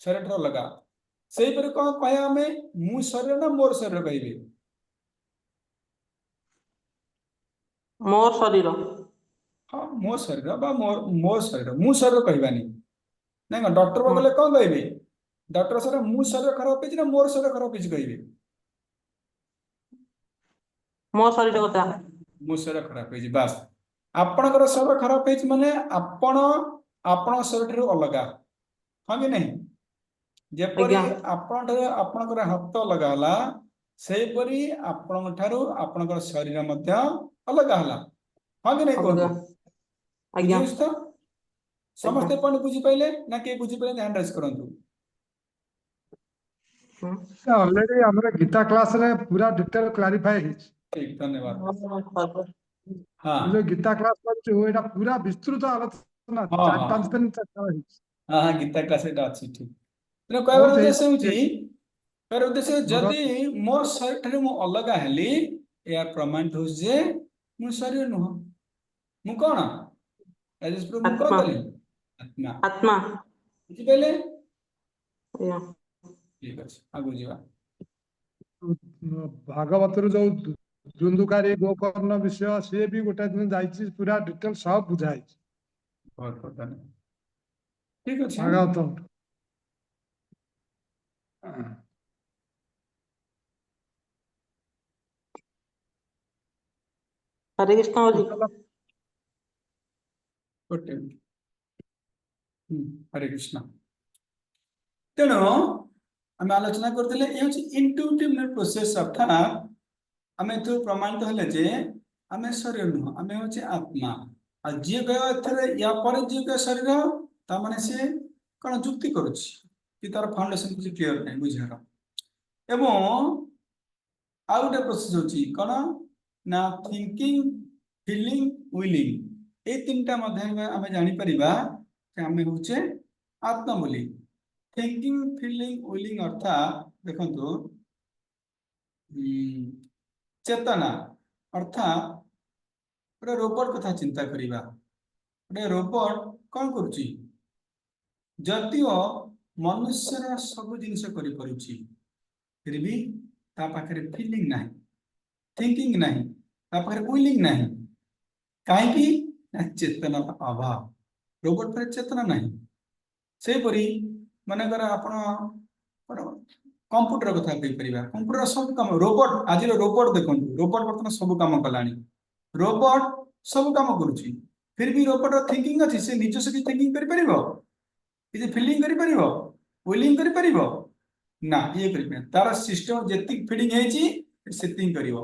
A: शरीर ठाରୁ अलगा सेही परि कोन कहया हमें मु शरीर ना मोर शरीर कहबे
B: मोर शरीर
A: हां मो शरीर बा मोर शरीर मु शरीर कहबानी नहीं डॉक्टर बगले कौन कहबे डॉक्टर सर मु शरीर खराब होइछि ना मोर शरीर खराब होइछि कहबे
B: मो शरीर कथा
A: मो शरीर खराब होइछि बस आपणकर शरीर खराब होइछि माने आपण आपण शरीर ठाରୁ अलगा हां कि नहीं जेपरि
B: आज्ञा
A: आपण ठाରୁ आपणकर हाथ अलगा हला सेही परि आपण ठारू आपणकर शरीर मध्य अलगा हला हां कि नहीं
B: अलग
A: कहतु
B: आज्ञा
A: बुझिस तो समस्त पॉइंट बुझी पाइले ना के बुझी पाइले हैंड राइज करंतु
C: ऑलरेडी हमरा गीता क्लास रे पूरा डिटेल क्लैरिफाई है
A: ठीक धन्यवाद हाँ
C: जो गीता क्लास कर वो एटा पूरा विस्तृत आलोचना
A: हाँ
C: 4-5 दिन चर्चा है
A: हाँ हाँ गीता क्लास एटा अछि ठीक तेनो कहबार उद्देश्य होछि कहबार उद्देश्य जदि मोर शरीर ठारू मु अलगा हेली या प्रमाणित हो जे मु शरीर नुह मु कोन राजेश प्रभु मु कोन
B: आत्मा
A: दली आत्मा
B: आत्मा
A: बुझी पाइले
B: या
A: ठीक अछि आगु जीवा
C: भागवत रो जो दुंदुकारी गोकर्ण विषय से भी गोटा दिन जाइछि पूरा डिटेल सब बुझाइ
A: बहुत बहुत धन्यवाद ठीक अछि
C: भागवत
B: हरे कृष्ण जी
A: ओके हरे कृष्ण तेणु आम आलोचना करते इंट्यूटिव प्रोसेस अर्थात आम ए प्रमाणित हेले जे आम शरीर नुह आम हूँ आत्मा आ जी कह या जी कह शरीर ताने सी कौन जुक्ति करुच्ची तार फाउंडेशन किसी क्लीयर नहीं बुझार एवं आउ गोटे प्रोसेस होची कौन ना थिंकिंग फीलिंग विलिंग ए तीनटा मध्य आम जापर आम हूँ आत्मा बोली थिंकिंग फीलिंग विलिंग अर्थात देखो चेतना अर्थात गोटे रोबोट कथा चिंता करवा गोटे रोबोट कौन करुच्ची जदिओ मनुष्यर सब जिनस कर फिर भी ता पाखरे फीलिंग ना थिंकिंग ना ता पाखरे विलिंग ना कहीं चेतना अभाव रोबोट पर चेतना ना सेपरी मनकर आपण कंप्यूटर कथा कहीपर कंप्यूटर सब कम रोबोट आज रोबोट देखो रोबोट बर्तमान सब कम कला रोबोट सब कम करुच्ची फिर भी रोबोट थिंकिंग अच्छी से निज से थिंकिंग कर କିଛି ଫିଲିଂ କରିପାରିବ, ୱିଲିଂ କରିପାରିବ ନା, ଇଏ କରିପାରିବ। ତାର ସିଷ୍ଟମ ଯେତିକି ଫିଡିଂ ହେଇଛି ସେତିକି କରିବ,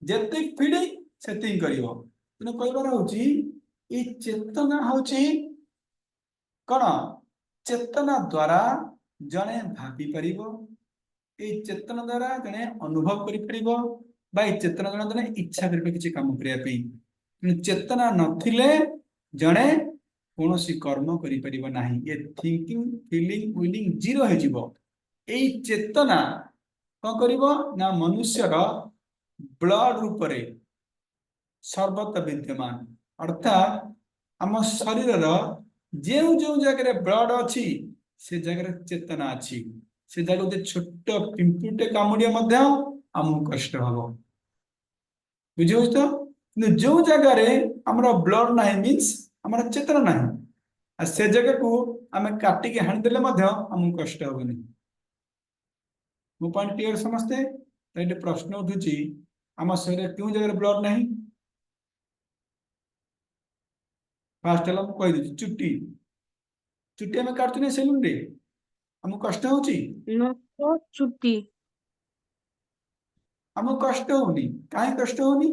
A: ଯେତିକି ଫିଡିଂ ସେତିକି କରିବ। ତେଣୁ କହିବାର ହଉଛି ଏଇ ଚେତନା ହଉଛି କଣ? ଚେତନା ଦ୍ୱାରା ଜଣେ ଭାବି ପାରିବ, এই ଚେତନା ଦ୍ୱାରା ଜଣେ ଅନୁଭବ କରିପାରିବ, ବା এই ଚେତନା ଦ୍ୱାରା ଜଣେ ଇଚ୍ଛା କରିବ କିଛି କାମ କରିବା ପାଇଁ। ତେଣୁ ଚେତନା ନଥିଲେ ଜଣେ କୌଣସି କର୍ମ କରିପାରିବ ନାହିଁ। ଏ ଥିଙ୍କିଂ ଫିଲିଂ ୱିଲିଂ ଜିରୋ ହେଇଯିବ। ଏଇ ଚେତନା କଣ କରିବ ନା ମନୁଷ୍ୟର ବ୍ଲଡ ରୂପରେ ସର୍ବତ୍ର ବିଦ୍ୟମାନ, ଅର୍ଥାତ୍ ଆମ ଶରୀରର ଯେଉଁ ଯେଉଁ ଜାଗାରେ ବ୍ଲଡ ଅଛି ସେ ଜାଗାରେ ଚେତନା ଅଛି। ସେ ଜାଗାକୁ ଯଦି ଛୋଟ ପିମ୍ପୁଟେ କାମୁଡ଼ିଲେ ମଧ୍ୟ ଆମକୁ କଷ୍ଟ ହବ, ବୁଝିହଉଛି ତ? କିନ୍ତୁ ଯୋଉ ଜାଗାରେ ଆମର ବ୍ଲଡ ନାହିଁ ମିନ୍ସ ଆମର ଚେତନା ନାହିଁ, ଆଉ ସେ ଜାଗାକୁ ଆମେ କାଟିକି ହାଣିଦେଲେ ମଧ୍ୟ ଆମକୁ କଷ୍ଟ ହବନି। ମୋ ପଏଣ୍ଟ କ୍ଲିୟର ସମସ୍ତେ? ତ ଏଠି ପ୍ରଶ୍ନ ଉଠୁଛି ଆମ ଶରୀରରେ କେଉଁ ଜାଗାରେ ବ୍ଲଡ ନାହିଁ? ଫାଷ୍ଟ ହେଲା ମୁଁ କହିଦେଉଛି ଚୁଟି। ଚୁଟି ଆମେ କାଟୁଛେ ସେଲୁନରେ, ଆମକୁ କଷ୍ଟ ହଉଛି?
B: ନଖ ଚୁଟି
A: ଆମକୁ କଷ୍ଟ ହଉନି। କାହିଁ କଷ୍ଟ ହଉନି?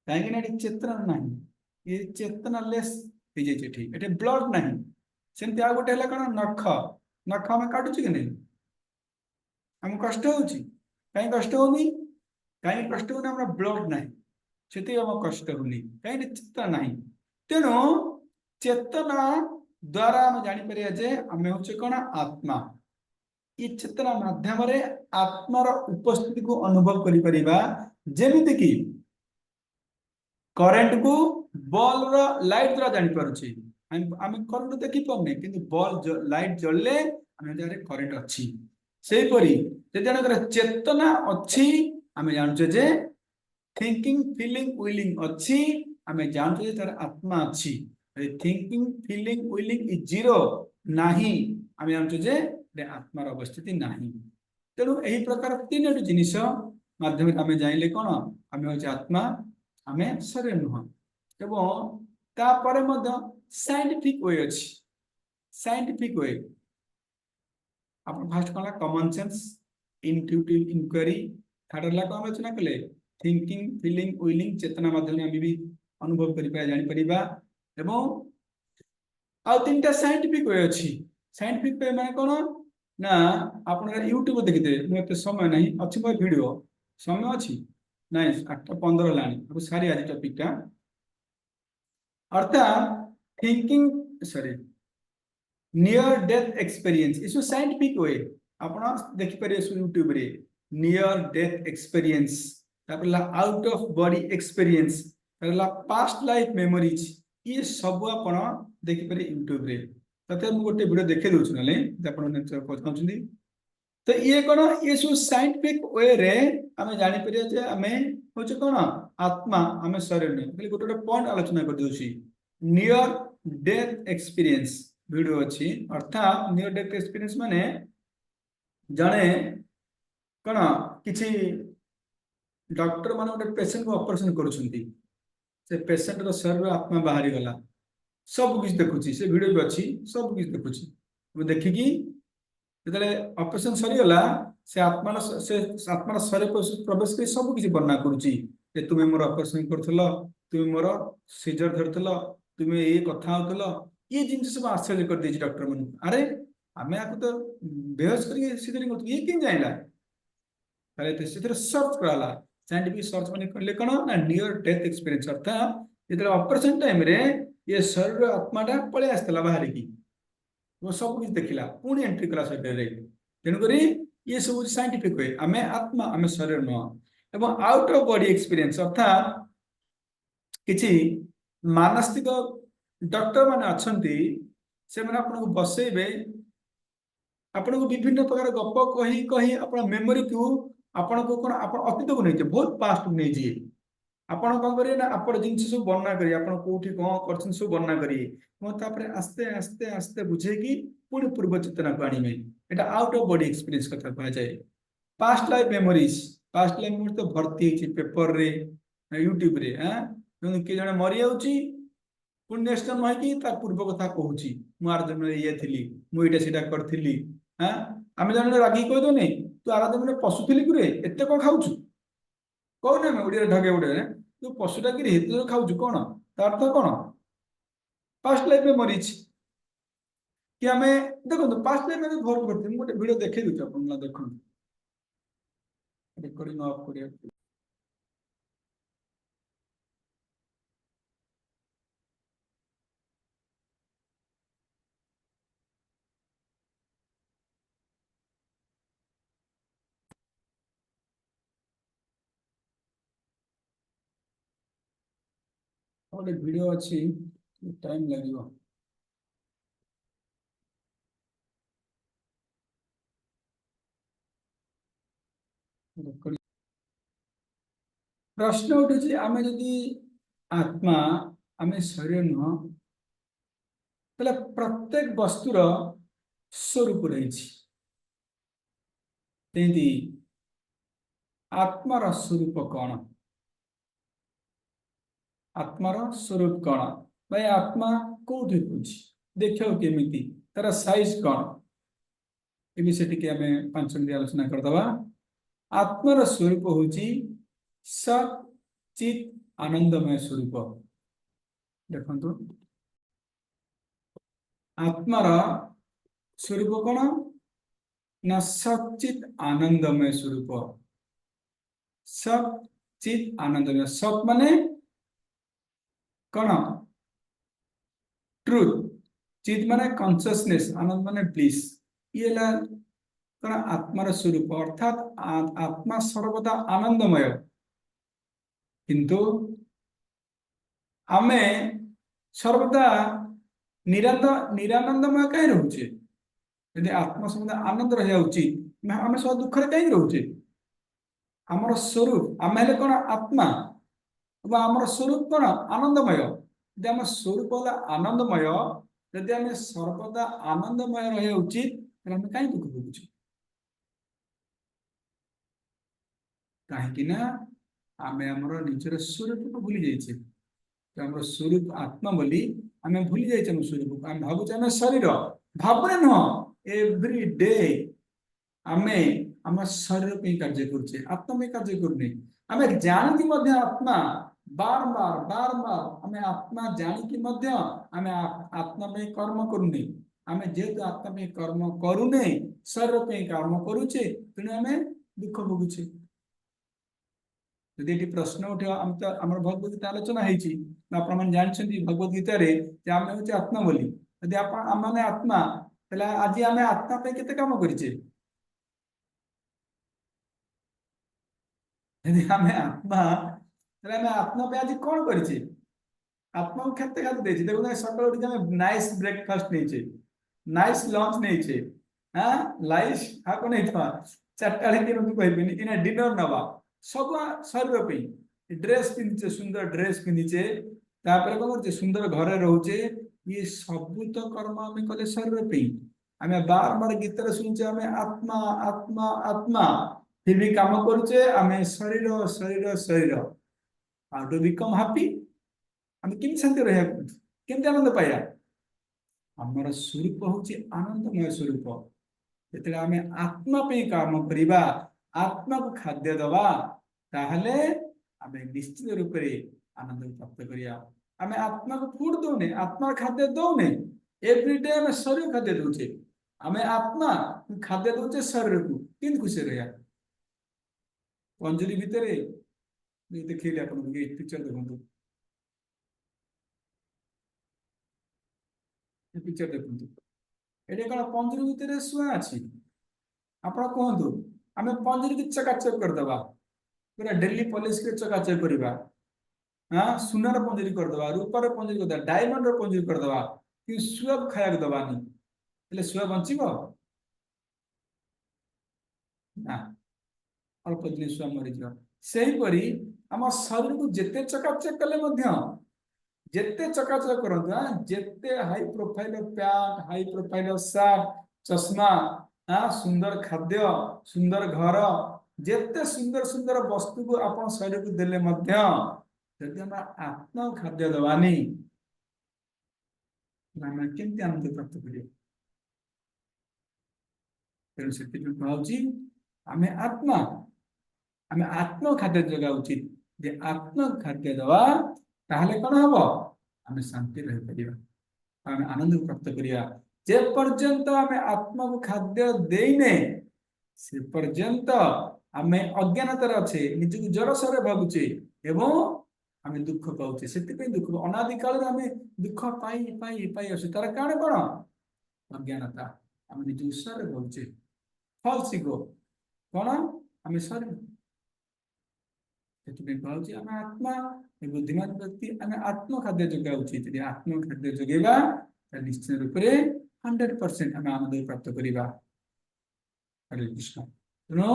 A: କାହିଁକି ନା ଏଠି ଚେତନା ନାହିଁ, ଏ ଚେତନା ଲେସ୍ ହେଇଯାଇଛି ଏଠି, ଏଠି ବ୍ଲଡ ନାହିଁ। ସେମିତି ଆଉ ଗୋଟେ ହେଲା କଣ? ନଖ। ନଖ ଆମେ କାଟୁଛୁ କି ନାହିଁ? ଆମକୁ କଷ୍ଟ ହଉଛି? କାହିଁ କଷ୍ଟ ହଉନି? କାହିଁକି କଷ୍ଟ ହଉନି? ଆମର ବ୍ଲଡ ନାହିଁ, ସେଥିପାଇଁ ଆମକୁ କଷ୍ଟ ହଉନି, କାହିଁକି? ଚେତନା ନାହିଁ। ତେଣୁ ଚେତନା ଦ୍ୱାରା ଆମେ ଜାଣିପାରିବା ଯେ ଆମେ ହଉଛେ କଣ? ଆତ୍ମା। ଏ ଚେତନା ମାଧ୍ୟମରେ ଆତ୍ମାର ଉପସ୍ଥିତିକୁ ଅନୁଭବ କରିପାରିବା। ଯେମିତିକି କରେଣ୍ଟକୁ ବଲ୍ବର ଲାଇଟ୍ ଦ୍ୱାରା ଜାଣିପାରୁଛି। ଆମେ କରେଣ୍ଟ ଦେଖିପାରୁନେ, କିନ୍ତୁ ବଲ୍ବ ଲାଇଟ୍ ଜଳିଲେ ଆମେ ଜାଣିବାରେ କରେଣ୍ଟ ଅଛି। ସେହିପରି ଯଦି ଜଣଙ୍କର ଚେତନା ଅଛି ଆମେ ଜାଣୁଛେ ଯେ ଥିଙ୍କିଂ ଫିଲିଂ ୱିଲିଂ ଅଛି, ଆମେ ଜାଣୁଛେ ଯେ ତାର ଆତ୍ମା ଅଛି। Thinking feeling willing is zero ନାହିଁ, ଆମେ ଜାଣୁଛେ ଯେ ଆତ୍ମାର ଅବସ୍ଥିତି ନାହିଁ। ତେଣୁ ଏହି ପ୍ରକାର ତିନୋଟି ଜିନିଷ ମାଧ୍ୟମରେ ଆମେ ଜାଣିଲେ କଣ? ଆମେ ହଉଛି ଆତ୍ମା, ଆମେ ଶରୀର ନୁହଁ। ଏବଂ ତାପରେ ମଧ୍ୟ ସାଇଣ୍ଟିଫିକ ୱେ ଅଛି। ସାଇଣ୍ଟିଫିକ ୱେ ଆପଣ ଫାଷ୍ଟ କଣ? Common sense, intuitive inquiry. Third ହେଲା କଣ ଆଲୋଚନା କଲେ? ଥିଙ୍କିଂ ଫିଲିଂ ୱିଲିଂ, ଚେତନା ମାଧ୍ୟମରେ ଆମେ ବି ଅନୁଭବ କରିପାରିବା, ଜାଣିପାରିବା। ଏବଂ ଆଉ ତିନିଟା ସାଇଣ୍ଟିଫିକ ୱେ ଅଛି। ସାଇଣ୍ଟିଫିକ ୱେ ମାନେ କଣ ନା ଆପଣ ୟୁଟ୍ୟୁବ ଦେଖିଦେବେ। ମୁଁ ଏତେ ସମୟ ନାହିଁ, ଅଛି ମୋ ଭିଡିଓ, ସମୟ ଅଛି ନାଇଁ? 8:15 ହେଲାଣି, aku ସାରି ଆଜି ଟପିକଟା। ଅର୍ଥାତ୍ ଥିଙ୍କିଂ ସରି ନିୟର ଡେଥ ଏକ୍ସପେରିଏନ୍ସ, ଏସବୁ ସାଇଣ୍ଟିଫିକ ୱେ ଆପଣ ଦେଖିପାରିବେ ସବୁ ୟୁଟ୍ୟୁବରେ। ନିୟର ଡେଥ ଏକ୍ସପେରିଏନ୍ସ, ତାପରେ ହେଲା ଆଉଟ ଅଫ ବଡି ଏକ୍ସପେରିଏନ୍ସ, ତାପରେ ହେଲା ପାଷ୍ଟ ଲାଇଫ ମେମୋରିଜ, ଇଏ ସବୁ ଆପଣ ଦେଖିପାରିବେ ୟୁଟ୍ୟୁବରେ। ତଥାପି ମୁଁ ଗୋଟେ ଭିଡିଓ ଦେଖେଇ ଦଉଛି, ନହେଲେ ଆପଣ ଚାହୁଁଛନ୍ତି ତ ଇଏ କଣ? ଇଏ ସବୁ ସାଇଣ୍ଟିଫିକ ୱେରେ ଆମେ ଜାଣିପାରିବା ଯେ ଆମେ ହଉଛି କଣ? ଆତ୍ମା, ଆମେ ଶରୀର ନୁହେଁ। ଖାଲି ଗୋଟେ ଗୋଟେ ପଏଣ୍ଟ ଆଲୋଚନା କରିଦେଉଛି। ନିୟର ଡେଥ ଏକ୍ସପିରିଏନ୍ସ ଭିଡିଓ ଅଛି। ଅର୍ଥାତ୍ ନିୟର ଡେଥ ଏକ୍ସପିରିଏନ୍ସ ମାନେ ଜଣେ କଣ? କିଛି ଡକ୍ଟର ମାନେ ଗୋଟେ ପେସେଣ୍ଟକୁ ଅପରେସନ କରୁଛନ୍ତି, ସେ ପେସେଣ୍ଟର ଶରୀର ଆତ୍ମା ବାହାରିଗଲା, ସବୁ କିଛି ଦେଖୁଛି, ସେ ଭିଡିଓ ବି ଅଛି, ସବୁ କିଛି ଦେଖୁଛି। ଦେଖିକି ଯେତେବେଳେ ଅପରେସନ ସରିଗଲା, ସେ ଆତ୍ମାର ଶରୀର ପ୍ରବେଶ କରି ସବୁ କିଛି ବର୍ଣ୍ଣନା କରୁଛି ଯେ ତୁମେ ମୋର ଅପରେସନ କରୁଥିଲ, ତୁମେ ମୋର ସିଜର ଧରିଥିଲ, ତୁମେ ଏଇ କଥା ହଉଥିଲ। ଇଏ ଜିନିଷ ସବୁ ଆଶ୍ଚର୍ଯ୍ୟ କରିଦେଇଛି ଡକ୍ଟର ମାନଙ୍କୁ। ଆରେ ଆମେ ଆକୁ ତ ବେହୋସ କରିକି ସିଜରିଂ କରୁଥିଲୁ, ଇଏ କେମିତି ଜାଣିଲା? ତାହେଲେ ସେଥିରେ ସର୍ଚ୍ଚ କରାଲା। ସାଇଣ୍ଟିଫିକ ସର୍ଚ୍ଚ ମାନେ କହିଲେ କଣ ନା ନିୟର ଡେଥ ଏକ୍ସପିରିଏନ୍ସ। ଅର୍ଥାତ୍ ଯେତେବେଳେ ଅପରେସନ ଟାଇମରେ ଇଏ ଶରୀର ଆତ୍ମାଟା ପଳେଇ ଆସିଥିଲା ବାହାରିକି, ସବୁ କିଛି ଦେଖିଲା, ପୁଣି ଏଣ୍ଟ୍ରି କଲା ଶରୀରରେ। ତେଣୁକରି ଇଏ ସବୁ ସାଇଣ୍ଟିଫିକ ୱେ, ଆମେ ଆତ୍ମା, ଆମେ ଶରୀର ନୁହଁ। ଏବଂ ଆଉଟ ଅଫ ବଡି ଏକ୍ସପିରିଏନ୍ସ, ଅର୍ଥାତ୍ କିଛି ମାନସିକ ଡକ୍ଟର ମାନେ ଅଛନ୍ତି, ସେମାନେ ଆପଣଙ୍କୁ ବସେଇବେ, ଆପଣଙ୍କୁ ବିଭିନ୍ନ ପ୍ରକାର ଗପ କହି କହି ଆପଣ ମେମୋରିକୁ ଆପଣଙ୍କୁ କଣ ଆପଣ ଅତୀତକୁ ନେଇଯିବେ, ବହୁତ ପାଷ୍ଟକୁ ନେଇଯିବେ। ଆପଣ କଣ କରିବେ ନା ଆପଣ ଜିନିଷ ସବୁ ବର୍ଣ୍ଣନା କରିବେ, ଆପଣ କୋଉଠି କଣ କରିଛନ୍ତି ସବୁ ବର୍ଣ୍ଣନା କରିବେ। ଏବଂ ତାପରେ ଆସ୍ତେ ଆସ୍ତେ ଆସ୍ତେ ବୁଝେଇକି ପୁଣି ପୂର୍ବ ଚେତନାକୁ ଆଣିବେ। এটা ଆଉଟ ଅଫ ବଡି ଏକ୍ସପିରିଏନ୍ସ କଥା କୁହାଯାଏ। Past life memories, past life memory ତ ଭର୍ତ୍ତି ହେଇଛି ପେପରରେ, ୟୁଟ୍ୟୁବରେ। କିଏ ଜଣେ ମରିଯାଉଛି, पुणी नेक्स्ट टाइम है कि पूर्व कथा कहूँ मुझे जन्म ये थी मुझे सीटा करी हाँ आम जन रागी कहदेनि तू आर जन्म पशु थी कि एत कौन खाऊ कहूना ओडिया ढगे उड़े तू पशुटा कि खाऊ कौन तार अर्थ कौन पास्ट लाइफ में मरीच कि आम देखो पास्ट लाइफ में भर करते गोटे भिड देखी दूसरे आप देख रेकर्डिंग ऑफ करिया गोटे वीडियो अच्छी टाइम लगे प्रश्न उठे आम जदि आत्मा आम शरीर नुह तो प्रत्येक वस्तुर स्वरूप रही आत्मार स्वरूप कौन आत्मार स्वरूप कौन भाई आत्मा कौटी हूँ देखो केमी तार साइज कौन ये विषय टी आम 5 मिनट आलोचना करदे आत्मार स्वरूप हूँ सत चित आनंदमय स्वरूप देखो आत्मार स्वरूप कौन ना सचित आनंदमय स्वरूप सत चित आनंदमय सत माने कौन ट्रुथ चित माने कॉन्शियसनेस आनंद माने ब्लिस ये कौन आत्मार स्वरूप अर्थात आत्मा सर्वदा आनंदमय किंतु आमे सर्वदा निरानंदमय कहीं रोचे यदि आत्मा सर्वदा आनंद रहा उचित आम सब दुख कहीं रोचे आमर स्वरूप आम हेले कौन आत्मा आमर स्वरूप कौन आनंदमय यदि आम स्वरूप है आनंदमय यदि आम सर्वदा आनंदमय रहा उचित कहीं दुख भोगुचे कहीं आम आमर निजर स्वरूप को भूली जाइए आम स्वरूप आत्मा बोली आम भूली जाइए आम स्वरूप आम भावुचे आम शरीर भावना नुह एव्री डे आम आम शरीर पे कार्य करुचे आत्मा में कार्य करूनी आम जानी आत्मा बार बार बार बार आम आत्मा जानी आम आत्मा में कर्म करूनी आम जेहेतु आत्मा में कर्म करूने शरीर पे कर्म करुचे तेणु आम दुख भोगुचे यदि प्रश्न उठे आम तो आम भगवत गीता आलोचना होती जानते भगवत गीतार आम हूँ आत्मा बोली यदि आम मैंने आत्मा आज आम आत्मा पे केते काम करें यदि आम आत्मा आम आत्मा पे आज कौन करें आत्मा को खेते खाते देखे देखो सकाल नाइस ब्रेकफास्ट नहीं नाइस लंच नहीं हाँ लाइस हाँ कौन नहीं चार्टा कह डिनर नवा सब शरीर पे ड्रेस पिंधे सुंदर ड्रेस पिंधे कौन कर सुंदर घरे रोचे ये सब तो कर्म आम कले शरीर पे आम बार बार गीत शुणुचे आम आत्मा आत्मा आत्मा फिर भी कम करुचे आम शरीर शरीर शरीर हाउ टू बिकम हैप्पी आम केम शांति रहा केमती आनंद पाया आमर स्वरूप हूँ आनंदमय स्वरूप जो आम आत्मा पे काम करवा आत्मा को खाद्य दवा ताहले आम निश्चित रूप से आनंद प्राप्त करिया आम आत्मा को फूड दौने आत्मा खाद्य दौने एवरीडे आम शरीर खाद्य दौचे आम आत्मा खाद्य दौचे शरीर को किन खुशी रहा पंजरी भितर देखिए आप पिक्चर देखो पिक्चर देखो ये कौन पंजरी भितर शुआ अच्छी आप कहतु आम पंजरी की चकाचक करदे पूरा डेली पॉलिश के चकाचक करवा हाँ सुनार पंजरी करदे रूपार पंजरी करदे डायमंड पंजरी करदे कि शुआ खाया दबानी शुआ बचब ना अल्प दिन शुआ मरीज सेहीपरि आम शरीर को जिते चकाचक कले जिते चकाचक करते जिते high profile pant high profile shirt चश्मा हाँ सुंदर खाद्य सुंदर घर जिते सुंदर सुंदर वस्तु को आप शरीर को देले जदि आम आत्मा खाद्य दबानी ଆମେ କେମିତି ଆନନ୍ଦ ପ୍ରାପ୍ତ କରିବା? ତେଣୁ ସେଥିପାଇଁ କୁହାଯାଉଛି ଆମେ ଆତ୍ମା, ଆମେ ଆତ୍ମ ଖାଦ୍ୟ ଯୋଗା ଉଚିତ। ଯେ ଆତ୍ମ ଖାଦ୍ୟ ଦେବା ତାହେଲେ କଣ ହବ? ଆମେ ଶାନ୍ତି ରହିପାରିବା, ଆମେ ଆନନ୍ଦ ପ୍ରାପ୍ତ କରିବା। ଯେ ପର୍ଯ୍ୟନ୍ତ ଆମେ ଆତ୍ମାକୁ ଖାଦ୍ୟ ଦେଇନେ ସେ ପର୍ଯ୍ୟନ୍ତ ଆମେ ଅଜ୍ଞାନତାରେ ଅଛେ, ନିଜକୁ ଜରସରେ ଭାବୁଛେ ଏବଂ ଆମେ ଦୁଃଖ ପାଉଛେ। ସେଥିପାଇଁ ଦୁଃଖ ଅନାଦି କାଳରୁ ଆମେ ଦୁଃଖ ପାଇ ପାଇ ପାଇ ଆସୁଛୁ। ତାର କାରଣ କଣ? ଅଜ୍ଞାନତା। ଆମେ ନିଜ ଈଶ୍ୱରରେ ଭାବୁଛେ, ଫଲ୍ସ ଇଗୋ। କଣ? ଆମେ ଶରୀର। ସେଥିପାଇଁ କୁହାଯାଉଛି ଆମେ ଆତ୍ମା। ବୁଦ୍ଧିମାନ ବ୍ୟକ୍ତି ଆମେ ଆତ୍ମ ଖାଦ୍ୟ ଯୋଗାଇବା ଉଚିତ। ଯଦି ଆତ୍ମ ଖାଦ୍ୟ ଯୋଗାଇବା ତାହେଲେ ନିଶ୍ଚିତ ରୂପରେ 100% ଆମେ ଆନନ୍ଦ ପ୍ରାପ୍ତ କରିବା। ହରେ କୃଷ୍ଣ। ତେଣୁ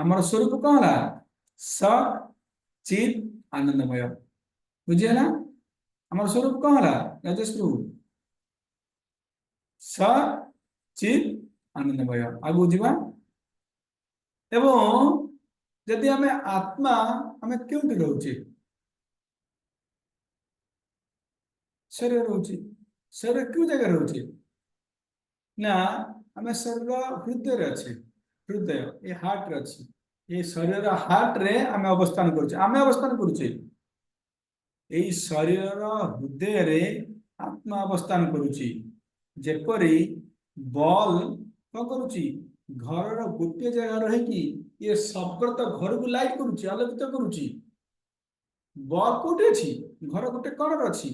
A: ଆମର ସ୍ୱରୂପ କଣ ହେଲା? ସତ୍ ଚିତ୍ ଆନନ୍ଦମୟ। ବୁଝିହେଲା? ଆମର ସ୍ୱରୂପ କଣ ହେଲା? ରାଜେଶ ପ୍ରଭୁ, ସତ୍ ଚିତ୍ ଆନନ୍ଦମୟ। ଆଗକୁ ଯିବା। ଏବଂ ଯଦି ଆମେ ଆତ୍ମା, ଆମେ କେଉଁଠି ରହୁଛେ? ଶରୀର ରହୁଛି। ଶରୀର କେଉଁ ଜାଗାରେ ରହୁଛି? ନା, ଆମେ ଶରୀର ହୃଦୟରେ ଅଛି। ହୃଦୟ ଏ ହାର୍ଟରେ ଅଛି। ଏ ଶରୀର ହାର୍ଟରେ ଆମେ ଅବସ୍ଥାନ କରୁଛେ। ଆମେ ଅବସ୍ଥାନ କରୁଛେ ଏଇ ଶରୀରର ହୃଦୟରେ ଆତ୍ମା ଅବସ୍ଥାନ କରୁଛି। ଯେପରି ବଲ୍ କଣ କରୁଛି? ଘରର ଗୋଟିଏ ଜାଗା ରହିକି ଇଏ ସର୍ବତ ଘରକୁ ଲାଇଟ୍ କରୁଛି, ଆଲୋକିତ କରୁଛି। ବଲ୍ କୋଉଠି ଅଛି? ଘର ଗୋଟେ କଣରେ ଅଛି,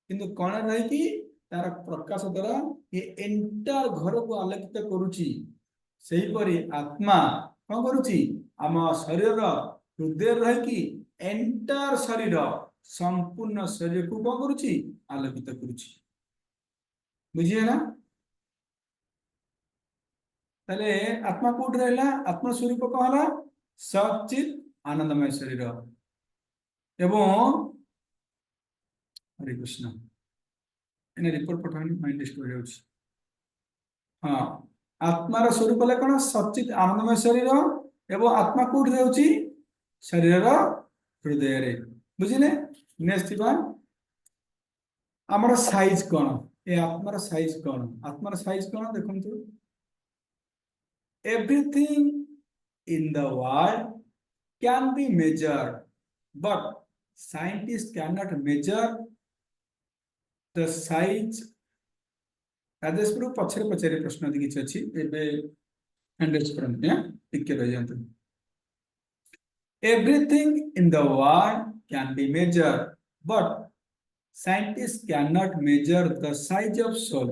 A: କିନ୍ତୁ କଣରେ ରହିକି ତାର ପ୍ରକାଶ ଦ୍ୱାରା ଏ ଏଣ୍ଟାର ଘରକୁ ଆଲୋକିତ କରୁଛି। ସେହିପରି ଆତ୍ମା କଣ କରୁଛି? ଆମ ଶରୀରର ହୃଦୟରେ ରହିକି ଏଣ୍ଟାର ଶରୀର, ସମ୍ପୂର୍ଣ୍ଣ ଶରୀରକୁ କଣ କରୁଛି? ଆଲୋକିତ କରୁଛି। ବୁଝିହେଲା? ତାହେଲେ ଆତ୍ମା କୋଉଠି ରହିଲା? ଆତ୍ମ ସ୍ୱରୂପ କଣ ହେଲା? ସଚିତ ଆନନ୍ଦମୟ ଶରୀର। ଏବଂ ହରେ କୃଷ୍ଣ, ଏନେ ରିପୋର୍ଟ ପଠାଣି ମାଇଣ୍ଡ ଡିଷ୍ଟର୍ବ ହେଉଛି। ହଁ, ଆତ୍ମାର ସ୍ୱରୂପ ହେଲା କଣ? ସଚିତ ଆନନ୍ଦମୟ ଶରୀର। ଏବଂ ଆତ୍ମା କୋଉଠି ରହୁଛି? ଶରୀରର ହୃଦୟରେ। ବୁଝିଲେ? ନେକ୍ସଟ ଯିବା। ଆମର ସାଇଜ କଣ? ଏ ଆତ୍ମାର ସାଇଜ କଣ? ଆତ୍ମାର ସାଇଜ କଣ ଦେଖନ୍ତୁ। Everything in the world can be measured, but scientists cannot measure the size. Rajesh ପ୍ରଭୁ ପଛରେ ପଚାରି ପ୍ରଶ୍ନ ଯଦି କିଛି ଅଛି ଏବେ ହ୍ୟାଣ୍ଡେଲ କରନ୍ତୁ, ଟିକେ ରହିଯାନ୍ତୁ। Everything in the world can be measured, but scientists cannot measure the size of soul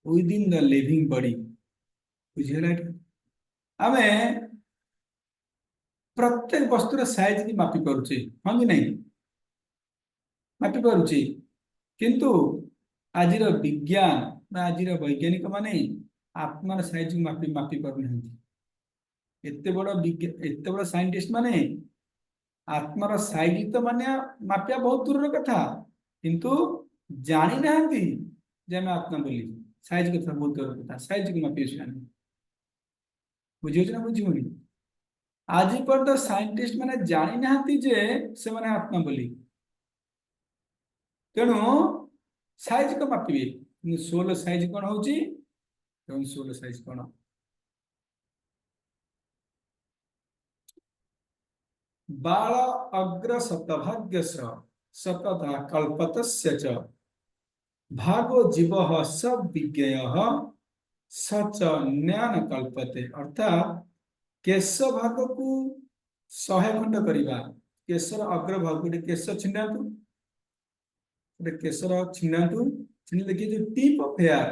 A: within the living body. ବୁଝିହେଲା? ଆମେ ପ୍ରତ୍ୟେକ ବସ୍ତୁର ସାଇଜ କି ମାପି ପାରୁଛେ, ହଁ କି ନାହିଁ? ମାପି ପାରୁଛେ, କିନ୍ତୁ ଆଜିର ବିଜ୍ଞାନ ବା ଆଜିର ବୈଜ୍ଞାନିକ ମାନେ ଆତ୍ମାର ସାଇଜକୁ ମାପି ପାରୁନାହାନ୍ତି। ଏତେ ବଡ ସାଇଣ୍ଟିଷ୍ଟ ମାନେ ଆତ୍ମାର ସାଇଜ ତ ମାନେ ମାପିବା ବହୁତ ଦୂରର କଥା, କିନ୍ତୁ ଜାଣି ନାହାନ୍ତି ଯେ ଆମେ ଆତ୍ମା ବୋଲି। ସାଇଜ କଥା ବହୁତ ଦୂରର କଥା, ସାଇଜକୁ ମାପି ଆସୁନାହାନ୍ତି। ବୁଝିହଉଛି ନା ବୁଝିହଉନି? ଆଜି ପର୍ଯ୍ୟନ୍ତ ସାଇଣ୍ଟିଷ୍ଟ ମାନେ ଜାଣି ନାହାନ୍ତି ଯେ ସେମାନେ ଆତ୍ମା ବୋଲି। ତେଣୁ ସାଇଜ କଣ ମାପିବେ? ସୋଲ ସାଇଜ କଣ ହଉଛି? ସୋଲ ସାଇଜ କଣ? ବାଳ ଅଗ୍ର ଶତଭାଗ୍ୟସ ଶତଧା କଳ୍ପତସ୍ୟ च ଭାଗो ଜୀବ ସ ବିଜ୍ଞେୟ ସଚ ନ୍ୟାନ କଳ୍ପତେ। ଅର୍ଥାତ୍ କେଶ ଭାଗକୁ 100 ଖଣ୍ଡ କରିବା। କେଶର ଅଗ୍ରଭାଗ, ଗୋଟେ କେଶ ଛିଣ୍ଡାନ୍ତୁ, ଗୋଟେ କେଶର ଛିଣ୍ଡାନ୍ତୁ। ଛିଣ୍ଡି ଦେଖିବେ ଯୋଉ ଟିପ୍ ଅଫ ହେୟାର,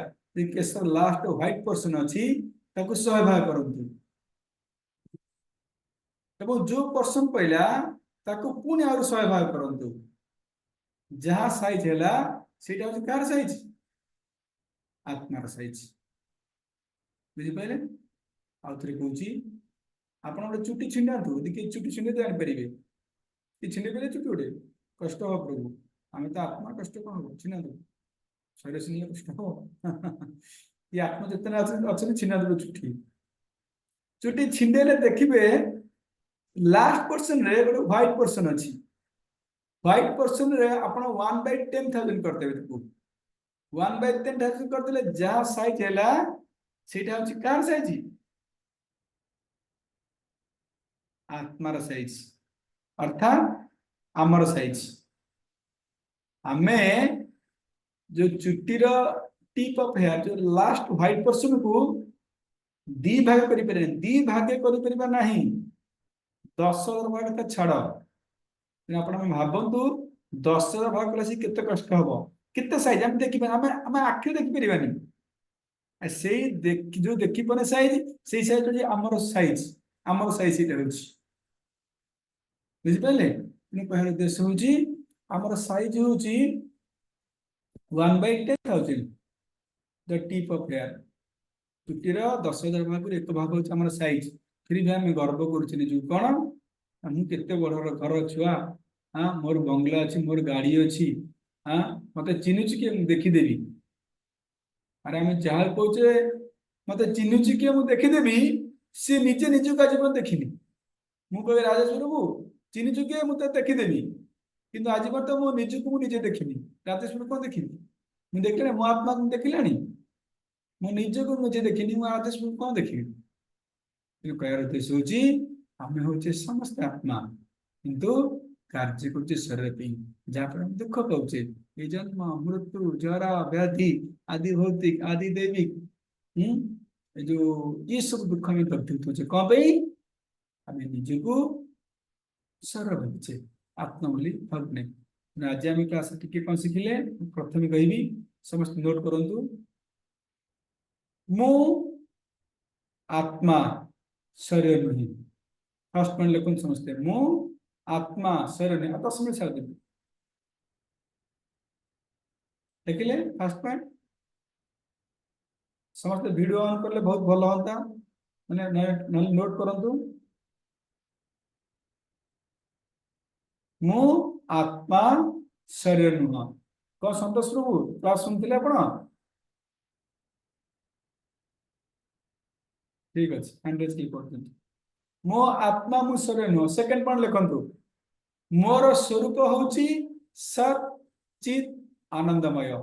A: କେଶର ଲାଷ୍ଟ ହ୍ୱାଇଟ ପର୍ସନ ଅଛି, ତାକୁ 100 ଭାଗ କରନ୍ତୁ। ଏବଂ ଯୋଉ ପର୍ସନ ପାଇଲା ତାକୁ ପୁଣି ଆହୁରି 100 ଭାଗ କରନ୍ତୁ। ଯାହା ସାଇଜ ହେଲା ସେଇଟା ହଉଛି କାହାର ସାଇଜ? ଆତ୍ମାର ସାଇଜ। ବୁଝିପାରିଲେ? ଆଉ ଥରେ କହୁଛି, ଆପଣ ଗୋଟେ ଚୁଟି ଛିଣ୍ଡାନ୍ତୁ, ଦେଖିବେ ଚୁଟି ଛିଣ୍ଡେଇ ଜାଣିପାରିବେ। କି ଛିଣ୍ଡେଇ ପାରିବେ ଚୁଟି? ଗୋଟେ କଷ୍ଟ ହବ ପ୍ରଭୁ। ଆମେ ତ ଆତ୍ମା, କଷ୍ଟ କଣ ହବ? ଛିଣ୍ଡାନ୍ତୁ। ଶରୀର ଛିଣ୍ଡିଲେ କଷ୍ଟ ହବ। ଏ ଆତ୍ମ ଚେତନା ଅଛନ୍ତି, ଛିଣ୍ଡାନ୍ତୁ ଚୁଟି। ଚୁଟି ଛିଣ୍ଡେଇଲେ ଦେଖିବେ ଲାଷ୍ଟ ପର୍ସନ ରେ ଗୋଟେ ହ୍ୱାଇଟ ପର୍ସନ ଅଛି। ହ୍ୱାଇଟ ପର୍ସନ ରେ ଆପଣ 1/10,000 କରିଦେବେ ତାକୁ। 1/10 ଠାରୁ କରିଦେଲେ ଯାହା ସାଇଜ ହେଲା ସେଇଟା ହଉଛି କାହାର ସାଇଜ? आत्मार साइज अर्थात आमर साइज आमे जो चुट्टीर टिप ऑफ हेयर जो लास्ट व्हाइट पर्सन को दी भाग करि परिबे दी भागे करि परिबा नाही 10,000 भाग त छाड़ आपण भाबंतु 10,000 भाग कले से केते कष्ट हबो केते साइज हम देखि हम हम आखि देखि परिबानी से देख जो देखि पने साइज सेही साइज जे हमर साइज इटा होछि बुझिपारे कहर उद्देश्य हूँ आमर साइज हूँ 1/10,000 द टिप ऑफ हेयर चुट्टीर 10,000 भाग एक भाग हूँ आम साइज फिर भी आम गर्व कर कौन मुझे बड़ घर छुआ हाँ मोर बंगला अच्छी मोर गाड़ी अच्छी हाँ मत चिन्हुच किए देखीदेवी अरे आम जहाँ कहे मत चिन्हुच किए मुझे देखीदेवी सी निजे निजक आज देखनी मुझे राजेश्वर बाबू चिन्हुच किए मुझे देखीदेवी किंतु आज तो मो निजक मुझे देखनी राजेश्वर कौन देखी मुझे देखला मो आत्मा को देखला मो निजक मुझे देखनी मो राजेश्वर कौन देखी कहर उद्देश्य हूँ आम हूँ समस्त आत्मा किंतु कार्य कर शरीर जहाँ दुख पाचे ये जन्म मृत्यु जरा व्याधि आदि भौतिक आदि दैविक जो ये सब दुख में प्रतीत होचे कौन पे आम निजको सर भावचे आत्मा बोली भावने आज आम क्लास टी कौन शिखिले प्रथम कहबी समस्त नोट करंतु मु आत्मा शरीर नुहे फर्स्ट पॉइंट लिखुन समझते मु आत्मा शरीर नहीं 10 मिनट छाड़ देवी देखिले फर्स्ट पॉइंट समस्त वीडियो ऑन करले बहुत भल होता माने नोट करंतु मु आत्मा शरीर नुह कौन संतोष प्रभु क्लास सुनते आपण ठीक अच्छे हैंड्रेज की करते मो आत्मा मु शरीर नुह सेकंड पॉइंट लिखंतु मोर स्वरूप होची सत चित आनंदमय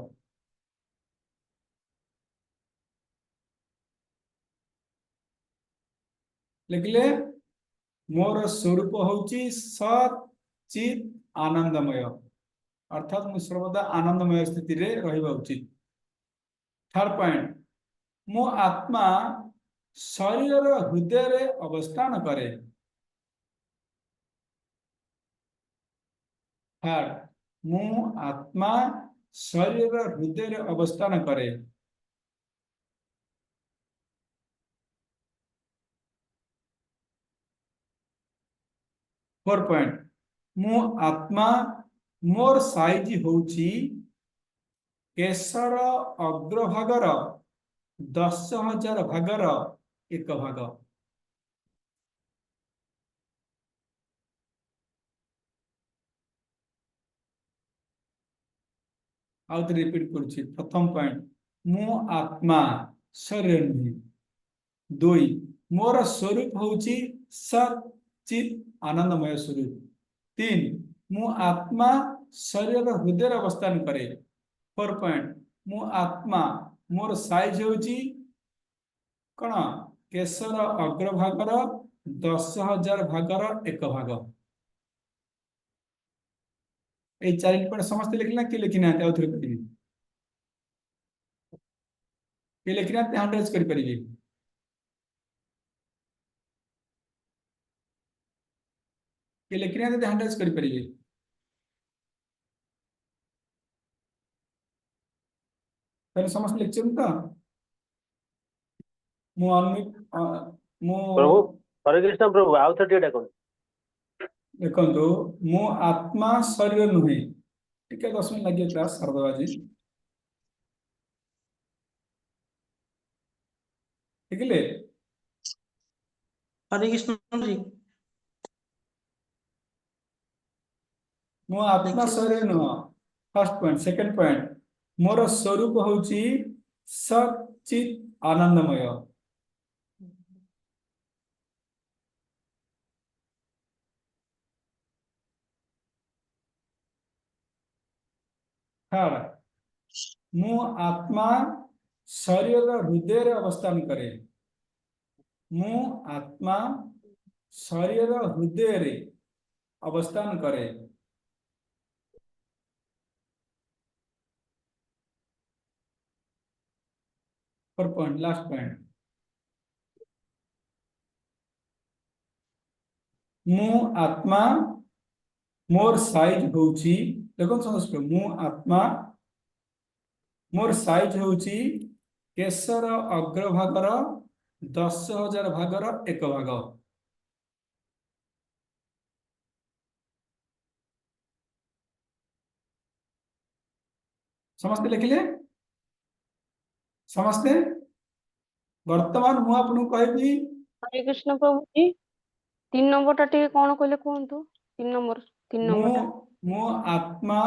A: लिखले मोर स्वरूप होची सत चित आनंदमय अर्थात मु सर्वदा आनंदमय स्थिति रे रहिबा उचित थर्ड पॉइंट मो आत्मा शरीर हृदय रे अवस्थान करे थर्ड मु आत्मा शरीर हृदय रे अवस्थान करे फोर पॉइंट मु आत्मा मोर साइज होची केशर अग्रभागर 10,000 भागर एक भाग आउट रिपीट करुछि प्रथम पॉइंट मु आत्मा शरीर नुहे दुई मोर स्वरूप होची सत चित आनंदमय स्वरूप तीन मु आत्मा शरीर हृदय अवस्थान करे फोर पॉइंट मु आत्मा मोर साइज होची कौन केशर अग्रभागर 10,000 भागर एक भाग ये चार पॉइंट समस्त लिखना कि लिखना आउ थे करेंगे ये लिखना हैंडरेज कर पारिबे ये लिखना हैंडरेज कर पारिबे ताले समस्त लिखछन तो मु अनमिट मु
D: प्रभु हरे कृष्ण प्रभु आउ थे टिके डाकन
A: देखंतु मु आत्मा शरीर नुहे टिके 10 मिनट लगे क्लास सरदबाजी ठीक ले
B: हरे कृष्ण जी
A: मो आत्मा शरीर नुह फर्स्ट पॉइंट सेकंड पॉइंट मोर स्वरूप होची सत चित आनंदमय थर्ड मु आत्मा शरीर हृदय रे अवस्थान करे। मु आत्मा शरीर हृदय रे अवस्थान करे। पर पॉइंट लास्ट पॉइंट मु आत्मा मोर साइज होउची देखो समझ मु आत्मा मोर साइज होउची केशर अग्रभागर 10,000 भागर 1 भाग। समस्ते लिखिले समस्ते वर्तमान मु आपन कहबी
B: हरे कृष्ण प्रभु जी 3 नंबर टा टिके कोन कहले कोंतु 3 नंबर 3
A: मु
B: नंबर टा
A: मु आत्मा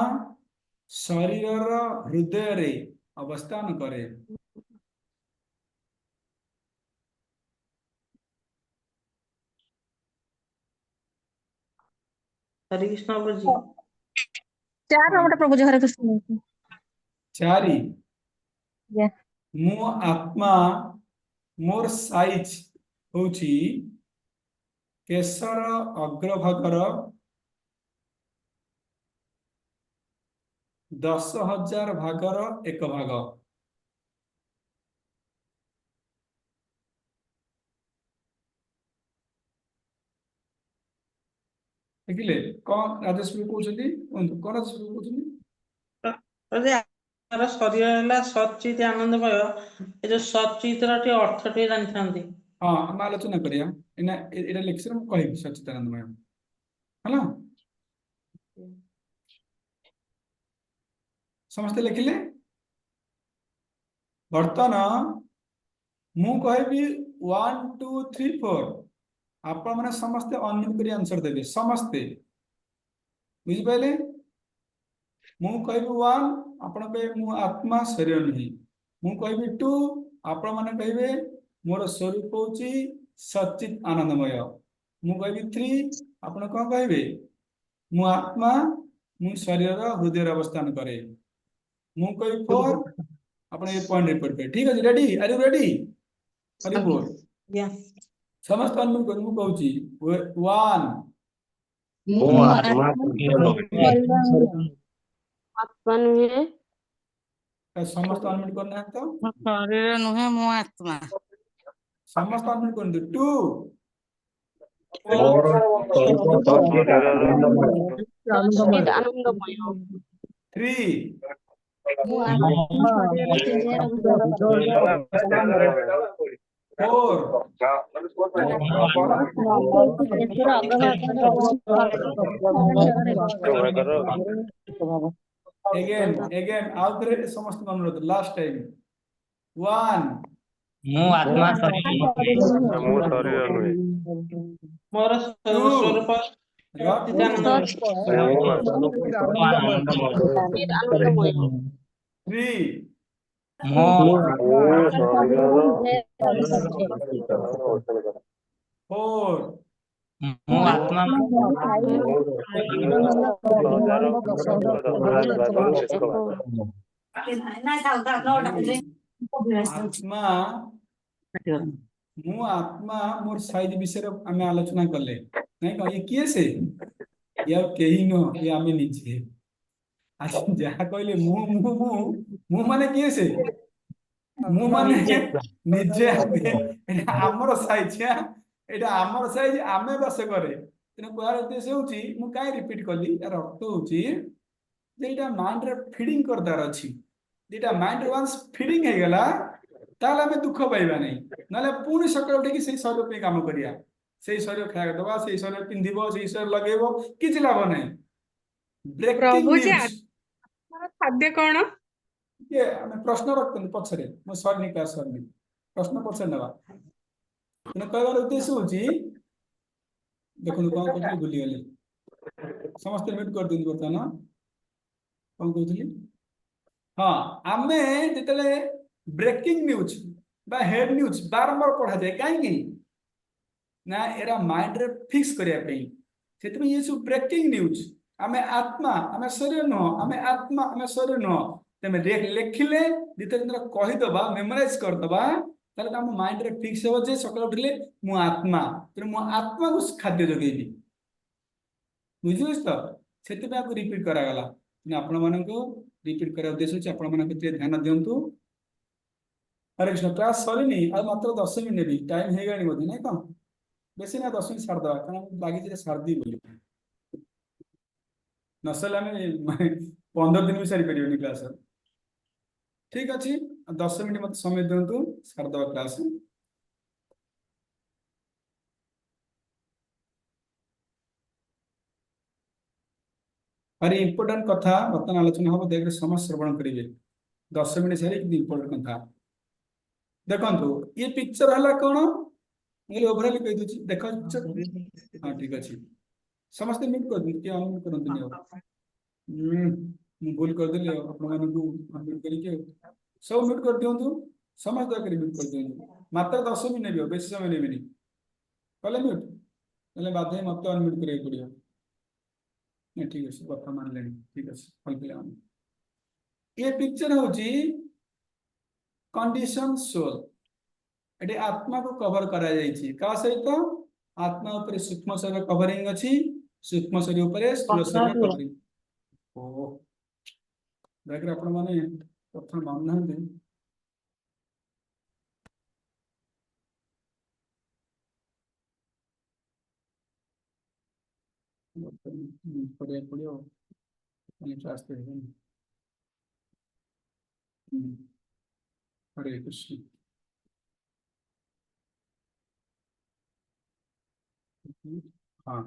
A: शरीर हृदय रे अवस्थान करे।
B: हरे कृष्ण प्रभु जी
E: 4 नंबर प्रभु जी हरे कृष्ण।
A: चारि
E: या
A: मु आत्मा मोर साइज होउची केशर अग्रभागर 10,000 भागर 1 भाग। देखिले कौन राजेश कहते कौन राजेश कहते
F: ତାର ଶରୀର ହେଲା ସଚିତ ଆନନ୍ଦମୟ ଏ ଯୋଉ ସଚିତର ଟିକେ ଅର୍ଥ ଟିକେ ଜାଣିଥାନ୍ତି।
A: हाँ आम आलोचना करिया एना एटा लेक्चर में कहबी सच्चिदानंदमय हला समस्त लिखिले वर्तमान मु कहबी 1 2 3 4 आपण माने समस्त अनम्यूट करी आंसर देबे समस्त बुझि पाइले मु कहबी 1 आपण पे मु आत्मा शरीर नहीं मु कहबी 2 आपण माने कहबे मोर स्वरूप होची सच्चित आनंदमय मु कहबी 3 आपण कोन कहबे मु आत्मा मु शरीर हृदय अवस्थान करे मु कहबी 4 आपण ए पॉइंट रिपोर्ट पे ठीक है ready are you ready Hari बोल
F: ଆଜ୍ଞା
A: समस्त अनम्यूट कर मु कहूची 1
E: मु आत्मा
B: आत्मा नुहे
A: समस्त अनम्यूट करना है तो
G: शरीर नुहे मो आत्मा
A: समस्त अनम्यूट कर दो 2
B: सच्चित आनंदमय
A: 3
E: मु आत्मा शरीर हृदय अवस्थान
A: 4 अगेन आउट रे समस्त अनुरोध लास्ट टाइम 1
H: मु आत्मा शरीर
F: ମୋର ସ୍ୱରୂପ ସଚିତ ଆନନ୍ଦମୟ
B: सच्चित आनंदमय
A: 3
H: मो
A: 4
H: मु आत्मा
A: आत्मा मु आत्मा मोर साइज विषय आमे आलोचना करले नहीं कह ये किए से या केही न ये आमे निजे आज जहा कहले मु मु मु मु माने किए से मु माने निजे एटा हमर साइज एटा हमर साइज आमे बस करे तेन कोयार उद्देश्य होची मु काई रिपीट करली यार अर्थ होची जे एटा माइंड रे फीडिंग करदार अछि जेटा माइंड वंस फीडिंग हे गेला ताले हमें दुख पाइबा नहीं नाले पुणी सकाळ उठे से शरीर पे काम करिया से शरीर खाया दबा से शरीर पिंधिबो से शरीर लगेबो किछ लाभ नहीं ब्रेकिंग न्यूज
G: खाद्य कौन
A: ये हमें प्रश्न रखते पछरे मो सरनी क्लास सरनी प्रश्न पछरे नबा तने कहबार उद्देश्य होची देखो कोन कोठी भूली गेली समस्त म्यूट कर दिनु बर्तमान कोन कहतली हाँ आमे जेतले ब्रेकिंग न्यूज बा हेड न्यूज बारंबार पढ़ा जाए कहीं ना एरा माइंड रे फिक्स करिया पे सेत में ये सब ब्रेकिंग न्यूज आमे आत्मा आमे शरीर न आमे आत्मा आमे शरीर न तेमे लेखिले द्वितीय दिन कहीदबा मेमोराइज करदबा ताले हम माइंड रे फिक्स हो जे सकाळ उठिले मु आत्मा तेणु मु आत्मा को खाद्य जोगेबी बुझिस तो सेति पे आपको रिपीट करा गला आपण मानको रिपीट करा उद्देश्य छै आपण मानको ध्यान दियंतु। हरे कृष्ण क्लास सरीनी आ मात्र 10 मिनिट भी टाइम हे गानी बोधे नै कम बेसी ना 10 मिनिट छाड़ दवा कारण लागी जे सारदी बोली नसल हमें 15 दिन भी सारी परियोनी क्लास ठीक अच्छे 10 मिनिट मत समय दिंतु सार दवा क्लास भारी इंपोर्टेंट कथा बर्तमान आलोचना हम देख समस्त श्रवण करेंगे 10 मिनिट सारी इंपोर्टेंट कथा देखो ये पिक्चर है कौन मुझे ओवरऑल कह दूची देखो हाँ ठीक अच्छे समस्त म्यूट कर दिए क्या ऑन करंतु नहीं भूल कर दिले आपण मानकु म्यूट करिके सब म्यूट कर दियंतु समस्त कर म्यूट कर दियंतु मात्र 10 मिनिट भी बेसी समय नेबेनी कले म्यूट कले बाध्य मत अनम्यूट करे पड़ियो नहीं ठीक है कथा मान लेनी ठीक है फल पिला ये पिक्चर होची कंडीशन सोल एटे आत्मा को कवर करा जायछि का सहित आत्मा ऊपर सूक्ष्म शरीर कवरिंग अछि सूक्ष्म शरीर ऊपर स्थूल शरीर कवरिंग ओ देख आपण माने कथा मान नांदे पड़े पड़ियो क्लास पे हरे कृष्ण हाँ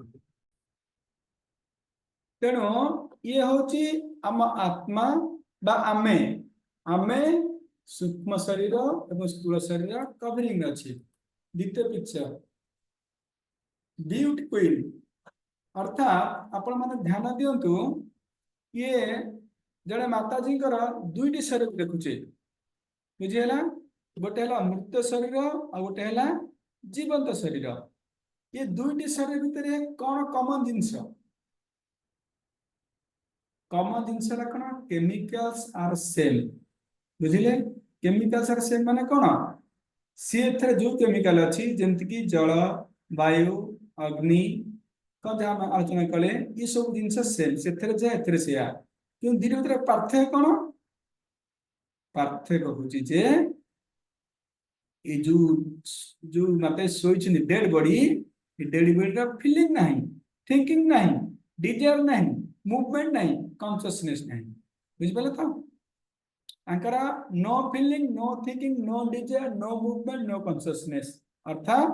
A: तेणु ये होची आम आत्मा बा आमे आमे सूक्ष्म शरीर एवं स्थूल शरीर कवरिंग अच्छी द्वितीय पिक्चर ब्यूटी क्वीन अर्थात आपण माने ध्यान दियंतु ये जड़े माताजी दुईटी शरीर देखुचे बुझीगला गोटे है मृत शरीर और गोटे है जीवंत शरीर ये दुईटी शरीर भितर कौन कॉमन जिनस कॉमन जिनस कौन केमिकल्स आर सेम बुझिले केमिकल्स आर सेम माने कौन सी एथरे जो केमिकल अच्छी जमती कि जल वायु अग्नि कौन जहाँ आलोचना कले ये सब जिनस सेम से जाए से क्यों धीरे धीरे पार्थक्य कौन पार्थक्य होची जे ये जो माते सोइछ डेड बॉडी का फीलिंग नहीं थिंकिंग नहीं डिजायर नहीं मूवमेंट नहीं कॉन्शियसनेस नहीं बुझ पाले तो अंकरा no feeling no thinking no desire no movement no consciousness अर्थात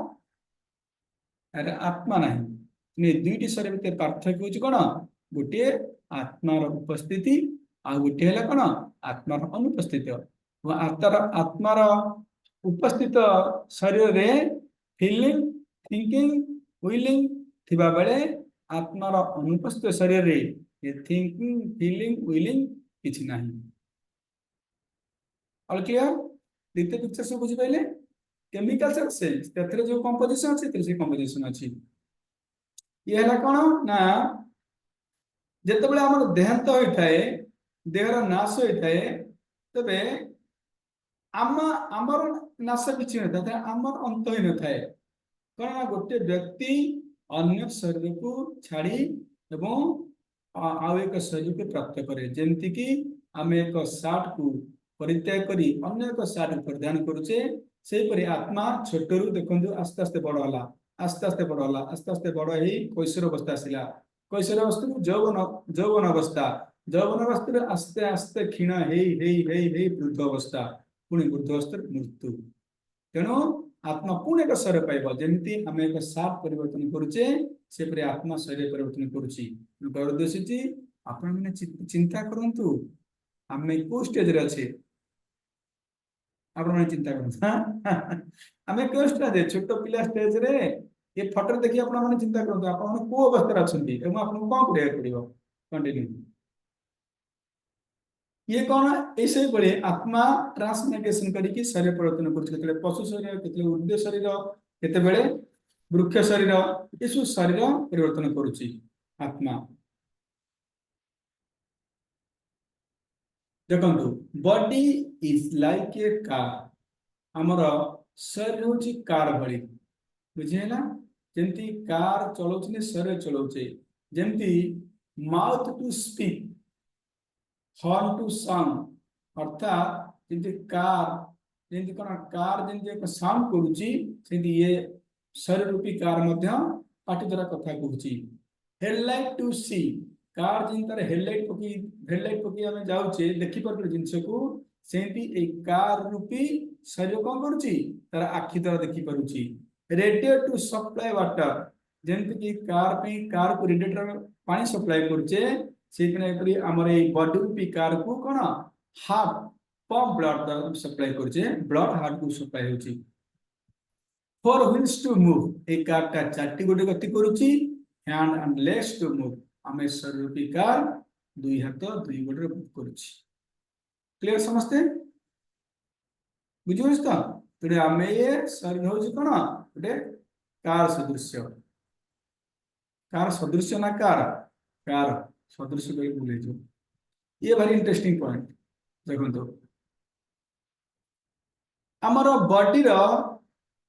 A: अरे आत्मा नहीं दुईटी शरीर भितर पार्थक्य होची कोन गोटे आत्मार उपस्थिति आ गोटे है कौन आत्मार अनुपस्थित आत्मार उपस्थित शरीर रे फीलिंग थिंकिंग विलिंग थिबा बेले आत्मार अनुपस्थित शरीर रे ये थिंकिंग फीलिंग विलिंग किछि नाही ऑल क्लियर द्वितीय पिक्चर से बुझि पाइले केमिकल्स आर सेल्स तेथरे जो कंपोजिशन अछि तेथरे कंपोजिशन अछि ये हला कोन ना जेतेबेले हमर देहांत होइथाय देहर नाश होइथाय तबे आमर नाश किछि नथाय आमर अंत होई नथाय कारण गोटे व्यक्ति अन्य शरीर को छाड़ी एवं आउ एक शरीर को प्राप्त करे जेमति कि आम एक सार्ट को परित्याग करी अन्य एक सार्ट परिधान करुचे से परि आत्मा छोटरू देखंतु आस्ते आस्ते बड़ होला आस्ते आस्ते बड़ होला आस्ते आस्ते बड़ हेई कैशोर अवस्था आसिला कैशोर अवस्था यौवन अवस्था आस्ते आस्ते क्षीण हेई वृद्ध अवस्था पुणी वृद्ध अवस्था मृत्यु तेणु आत्मा पुणी एक शरीर पाइब जमी आम एक साप परिवर्तन करुचे से परि आत्मा शरीर परिवर्तन करुची उद्देश्य आपण मैंने चिंता करंतु आम को स्टेज रे अच्छे आपण चिंता कर आम क्यों स्टेज छोट पिला स्टेज रे ये फोटो देखिए आपण माने चिंता करंतु आपण को अवस्था अछंती एवं आपण कोन करिया पड़िबो कंटिन्यू ये कौन ऐसे बड़े आत्मा ट्रांसमिग्रेशन करके शरीर परिवर्तन कर पशु शरीर केते उद्भिद शरीर केते बेले वृक्ष शरीर ये सब शरीर परिवर्तन करुची आत्मा देखो body is like a car आमर शरीर हूँ कार भली बुझेगा जमती कार चलाउछे शरीर चलाउछे जमती mouth to speak horn to sound अर्थात जमती कार जमती कौन कार जमती एक साउंड करुची सेमती ये शरीर रूपी कार मध्य पाटी द्वारा कथा कहूची हेडलाइट टू सी कार जिन तार हेडलाइट पकी आमे जाउचे देखि परबे जिंस को सेमती एक कार रूपी शरीर कौन करुची तार आखि द्वारा देखि परुची रेडियो टू सप्लाई वाटर जेमती कि कार पे कार को रेडिएटर पानी सप्लाई करछे से आमर ए बॉडी रूपी कार को कौन हार्ट पंप ब्लड द्वारा सप्लाई करछे ब्लड हार्ट को सप्लाई होची four wheels to move a car टा चारटी गोटे गति करुची hand and legs to move आमे शरीर रूपी कार दुई हाथ दुई गोटे करुची क्लियर समझते बुझिस तो तेरे आमे ये शरीर होची कोन गोटे कार सदृश्य ना कार सदृश्य कही भूल जो ये भारी इंटरेस्टिंग पॉइंट देखो आमर body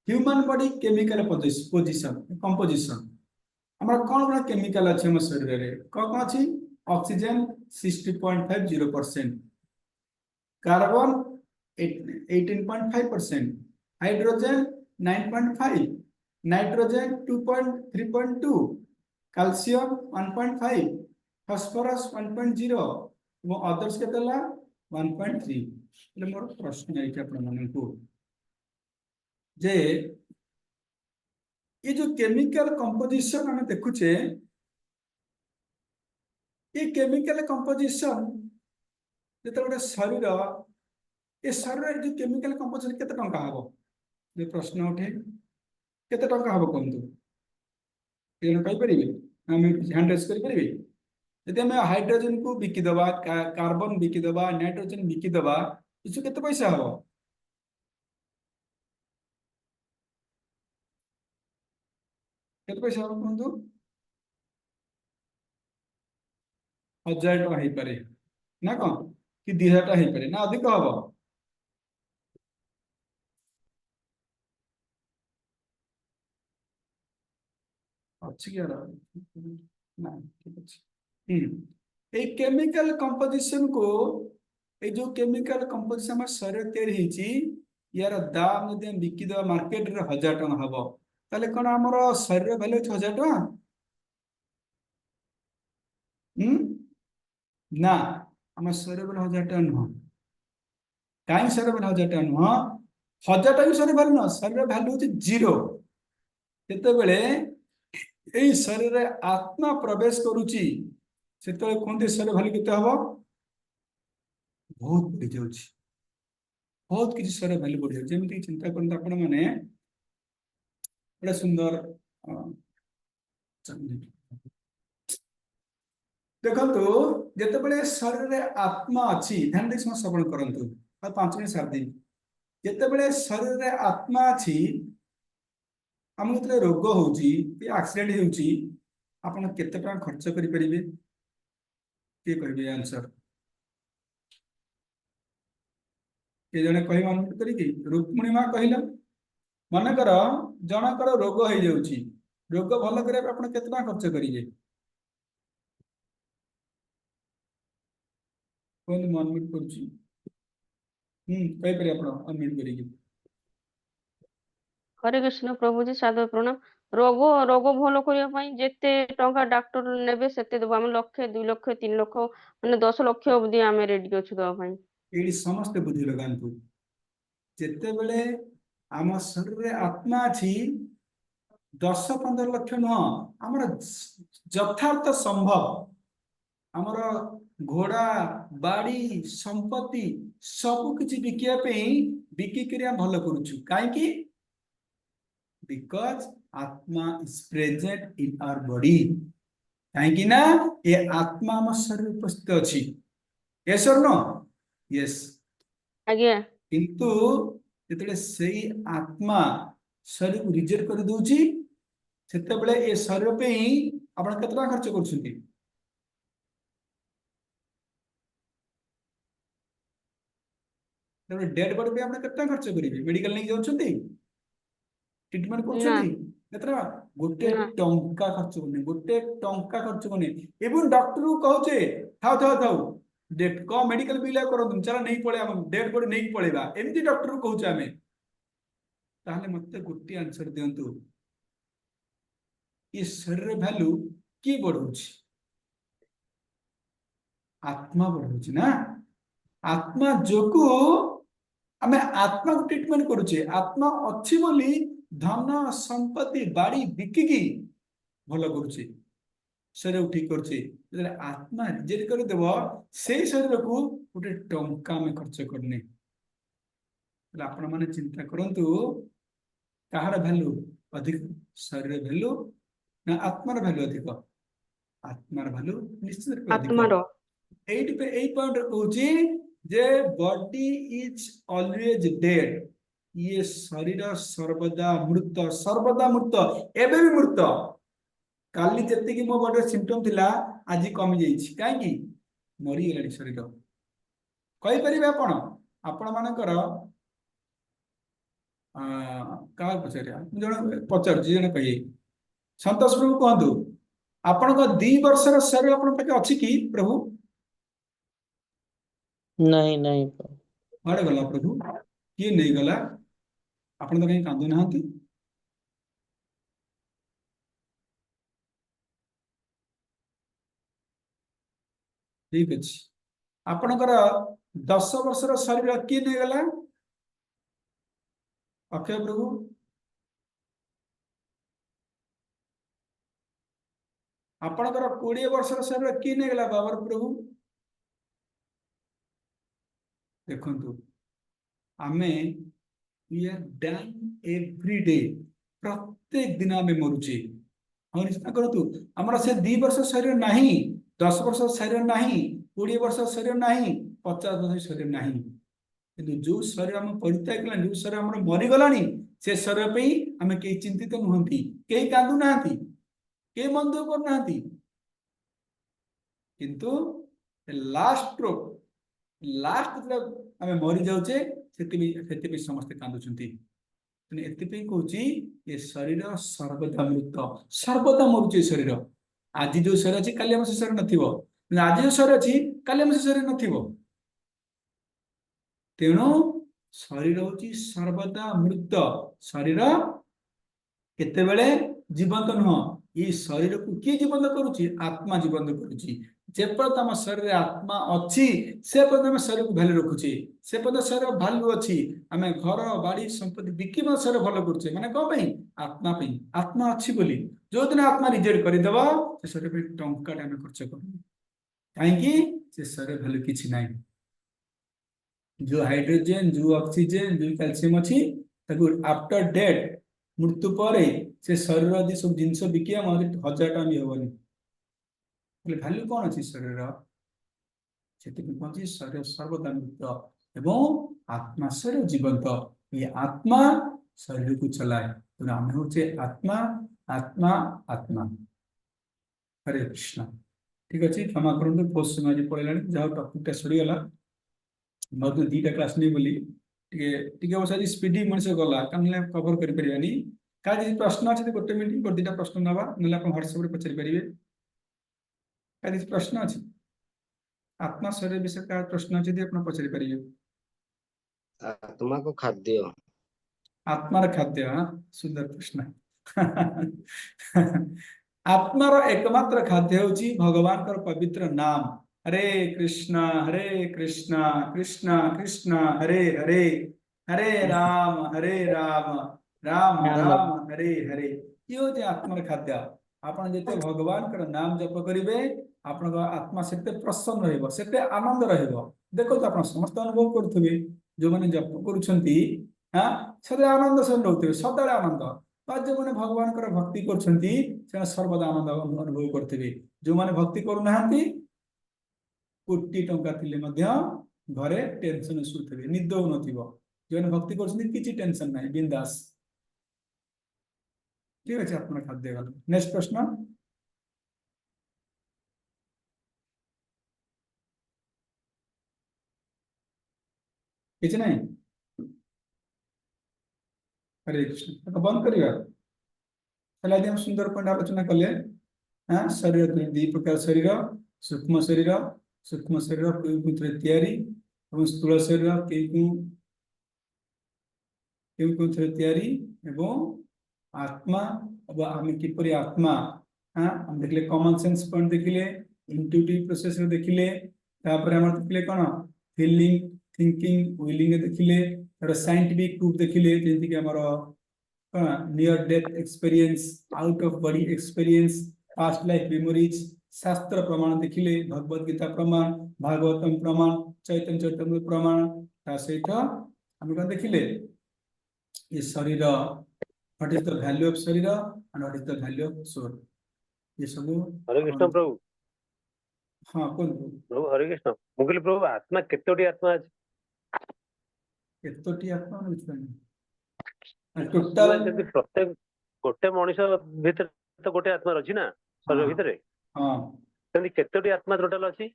A: human body chemical position composition आमर कौन कौन केमिकल अच्छे आम शरीर में कौन अच्छी oxygen 60.50%, carbon 18.5%, hydrogen 9.5, nitrogen 2.3.2, calcium 1.5, phosphorus 1.0 और अदर्स के 1.3 मोर प्रश्न है कि आपण मानकू जे ये जो केमिकल कंपोजिशन हमें देखुचे ये केमिकल कंपोजिशन जो शरीर ये शरीर जो केमिकल कंपोजिशन केते टंका हबो जे प्रश्न उठे केते टंका हबो कोन ये कहि परिबे हम हैंड रेस करि परिबे यदि हम हाइड्रोजन को बिकी दबा कार्बन बिकी दबा नाइट्रोजन बिकी दबा इसु केते पैसा हबो केते पैसा हबो कोन 1000 टका हो पारे ना कौन कि 2000 टका हो पारे ना अधिक हम अच्छी क्या ना ठीक अच्छे केमिकल कंपोजिशन को ये जो केमिकल कंपोजिशन हम शरीर तैयारी यार दाम यदि बिकी देवा मार्केट रे 1000 टका हम ताले कौन आमर शरीर वैल्यू 1000 टका ना आम शरीर बेले 1000 टका नुह कहीं शरीर बेले 1000 टका नुह 1000 टका भी शरीर वैल्यू नुह शरीर वैल्यू हूँ 0 केतेबेले यही शरीर आत्मा प्रवेश करुची से कहते शरीर वैल्यू केते हम बहुत बढ़ी जाऊँ बहुत किसी शरीर वैल्यू बढ़ी जाए जमी चिंता करते आपण मैंने बड़े सुंदर देखो जितेबाला शरीर में आत्मा अच्छी ध्यान देख श्रवण करूँ 5 मिनट सार दिन जितेबाला शरीर में आत्मा अच्छी आम जो रोग होक्सीडेंट होते खर्च करें किए कहे आंसर किए जड़े कह अनम्यूट करी रुक्मिणी माँ कहल मनकर जनकर रोग हो जाऊँगी रोग भल करने केतना खर्च करेंगे कौन मैं अनम्यूट कर
B: हरे कृष्ण प्रभु जी सादर प्रणाम रोग रोग भल करने जिते टंका डॉक्टर नेबे सेते देबो हम लाख 2 लाख 3 लाख माने 10 लाख अवधि आम रेडी अच्छु दवा
A: ये समस्ते बुद्धि लगातु जिते बेले आम शरीर में आत्मा अच्छी 10-15 लाख नुह आम यथार्थ संभव आमर घोड़ा बाड़ी संपत्ति सब किसी बिकापी बिकिक भल करुचु कहीं बिकॉज आत्मा is present in our body कहीं ना ये आत्मा आम शरीर उपस्थित अच्छी यस और नो यस
B: आज्ञा
A: किंतु जिते से आत्मा शरीर को रिजेक्ट कर दूची सेते बेले ये शरीर पे ही आपण केतना खर्च करछुंती डेड बॉडी पे आपने कितना खर्च करेंगे मेडिकल नहीं जाउछंती ट्रीटमेंट
B: ना
A: करछंती केतरा गोटे
B: ना
A: टंका खर्च करने गोटे टंका खर्च करने इवन डॉक्टर को कहूचे थाउ थाउ थाउ डेट को मेडिकल बिल करो तुम चला नहीं पड़े हम डेड बॉडी नहीं पड़ेगा एमती डॉक्टर को कहूचे हमें ताहले मते गोटे आंसर दियंतु ये शरीर वैल्यू की बढ़ुछि आत्मा बढ़ुछि ना आत्मा जोकु आमे आत्मा को ट्रीटमेंट करूचे आत्मा अच्छी बोली धन संपत्ति बाड़ी बिकिकी भल करूचे शरीर ठीक करूचे आत्मा रिजेक्ट कर देव से शरीर को गोटे टंका में खर्च करने आपण माने चिंता करंतु कहार वैल्यू अधिक शरीर वैल्यू ना आत्मार वैल्यू अधिक आत्मार वैल्यू निश्चित रूप अधिक
B: आत्मार
A: 8 पॉइंट कहूची जे बॉडी इज ऑलवेज डेड ये शरीर सर्वदा मृत एबे भी मृत काली जति की मो बॉडी सिम्पटम थिला आज कमी जाईछि काहे की मरी गेलानी शरीर कहि परिबे आपण मानकर का पचारिया जण पचार जण कहि संतोष प्रभु कहंतु आपण को 2 वर्षर शरीर आपण पाके अछि की प्रभु
F: नहीं नहीं
A: मारे गला प्रभु किए नहीं गला आपण तो कहीं कांदु नाहंती ठीक अछि आपणकर 10 वर्षर शरीर किए नहीं गला अक्षय प्रभु आपणकर 20 वर्षर शरीर किए नहीं गला बाबर प्रभु देखंतु आमे we are dying every day प्रत्येक दिन आमे मरुचे हम निश्चय करतु हमर से 2 वर्ष शरीर नहीं 10 वर्ष शरीर नहीं 20 वर्ष शरीर नहीं 50 वर्ष शरीर नहीं किंतु जो शरीर हम परित्याग कला जो शरीर हमर मरि गलानी से शरीर पे हमें के चिंतित नहंती के कांदु नाहंती के मन दुख कर नाहंती किंतु लास्ट आमे मरी जाउचे सेति समस्त कांदुचंती एति कहूची ये शरीर सर्वदा मरुचे शरीर आज जो शरीर अच्छी काली हम से शरीर नथिबो आज जो शरीर अच्छी काली हम से शरीर नथिबो तेणु शरीर होची सर्वदा मृत शरीर केतेबेले जीवंत नुह ये शरीर को किए जीवंत करुची आत्मा जीवंत करुची जेपर्यंत आम शरीर आत्मा अच्छी से पर्यंत आम शरीर को भैल्यू रखुचे से पर्यंत शरीर भैल्यू अच्छी आम घर बाड़ी संपत्ति बिकी शरीर भल करुचे माने कौन आत्मा अच्छी बोली जो दिन आत्मा रिजेक्ट करदेव से शरीर पे टंका आम खर्च कर कहीं से शरीर भैल्यू किसी ना जो हाइड्रोजेन जो ऑक्सीजन जो कैल्शियम अच्छी आफ्टर डेथ मृत्यु पर से शरीर आदि सब जिनस बिकिया 1000 टका भी हेनी भैल्यू कौन अच्छी शरीर से शरीर सर्वदा मृत एवं आत्मा शरीर जीवंत ये आत्मा शरीर को चलाए तो आम हूँ आत्मा आत्मा आत्मा हरे कृष्ण ठीक अच्छे क्षमा करूँ बहुत समय पड़ेगा जहाँ टपिक सरीगला मत 2टा क्लास नहीं बोली अवश्य स्पीडी मनुष्य गला कहीं कवर करें क्या प्रश्न अच्छे गोटे मिनट 2टा प्रश्न नवा ना ह्वाट्सअप पचारि पारे क्या प्रश्न अच्छे आत्मा शरीर विषय का प्रश्न अच्छे आप पचारि पारे
I: आत्मा को खाद्य
A: आत्मार खाद्य हाँ सुंदर प्रश्न आत्मार एकमात्र खाद्य होची भगवान कर पवित्र नाम हरे कृष्ण कृष्ण कृष्ण हरे हरे हरे राम राम राम हरे हरे ये होची आत्मार खाद्य आपण जेते भगवान कर नाम जप करिवे आपण आत्मा सेते प्रसन्न रहइबो सेते आनंद रहइबो देखो तो आपण समस्त अनुभव करथुबे जो माने जप करूछंती हां सदा आनंद से रहउथबे सदा आनंद आज जो माने भगवान कर भक्ति करछंती से सर्वदा आनंद अनुभव करथबे जो माने भक्ति करू नाहंती कोटी टंका थिले मध्य घरे टेंशन सुथबे निद हो नथिबो जो माने भक्ति करछंती किछि टेंशन नाही बिंदास ठीक है अपना खाद्य गल नेक्स्ट प्रश्न କିଛି ନାହିଁ? हरे कृष्ण तो बंद करिया पहले आदि हम सुंदर पॉइंट आलोचना कले हाँ शरीर दी प्रकार शरीर सूक्ष्म शरीर केउं तैयारी और स्थूल शरीर केउं तैयारी एवं आत्मा अब आम किपरि आत्मा हाँ हम देखले कॉमन सेंस पॉइंट देखले इंट्यूटिव प्रोसेस देखले तापर हम देखले कोन फीलिंग थिंकिंग विलिंग देखले तार साइंटिफिक प्रूफ देखले जेंति कि हमर near death experience out of body experience past life memories शास्त्र प्रमाण देखले भगवत गीता प्रमाण भागवतम प्रमाण चैतन्य चैतन्य प्रमाण ता सहित हम कोन देखले ये शरीर what is the value of शरीर and what is the value of soul ये सब
D: हरे कृष्ण प्रभु
A: हाँ कौन
D: प्रभु हरे कृष्ण ମୁଁ କହିଲି ପ୍ରଭୁ ଆତ୍ମା କେତୋଟି ଆତ୍ମା ଅଛି?
A: केतोटी आत्मा बुझिपानी
D: ମାନେ
A: टोटल
D: ଯଦି ପ୍ରତ୍ୟେକ ଗୋଟେ ମଣିଷ ଭିତରେ ତ ଗୋଟେ ଆତ୍ମା ଅଛି ନା ଶରୀର ଭିତରେ
A: हाँ
D: ସେମିତି କେତୋଟି ଆତ୍ମା ଟୋଟାଲ ଅଛି?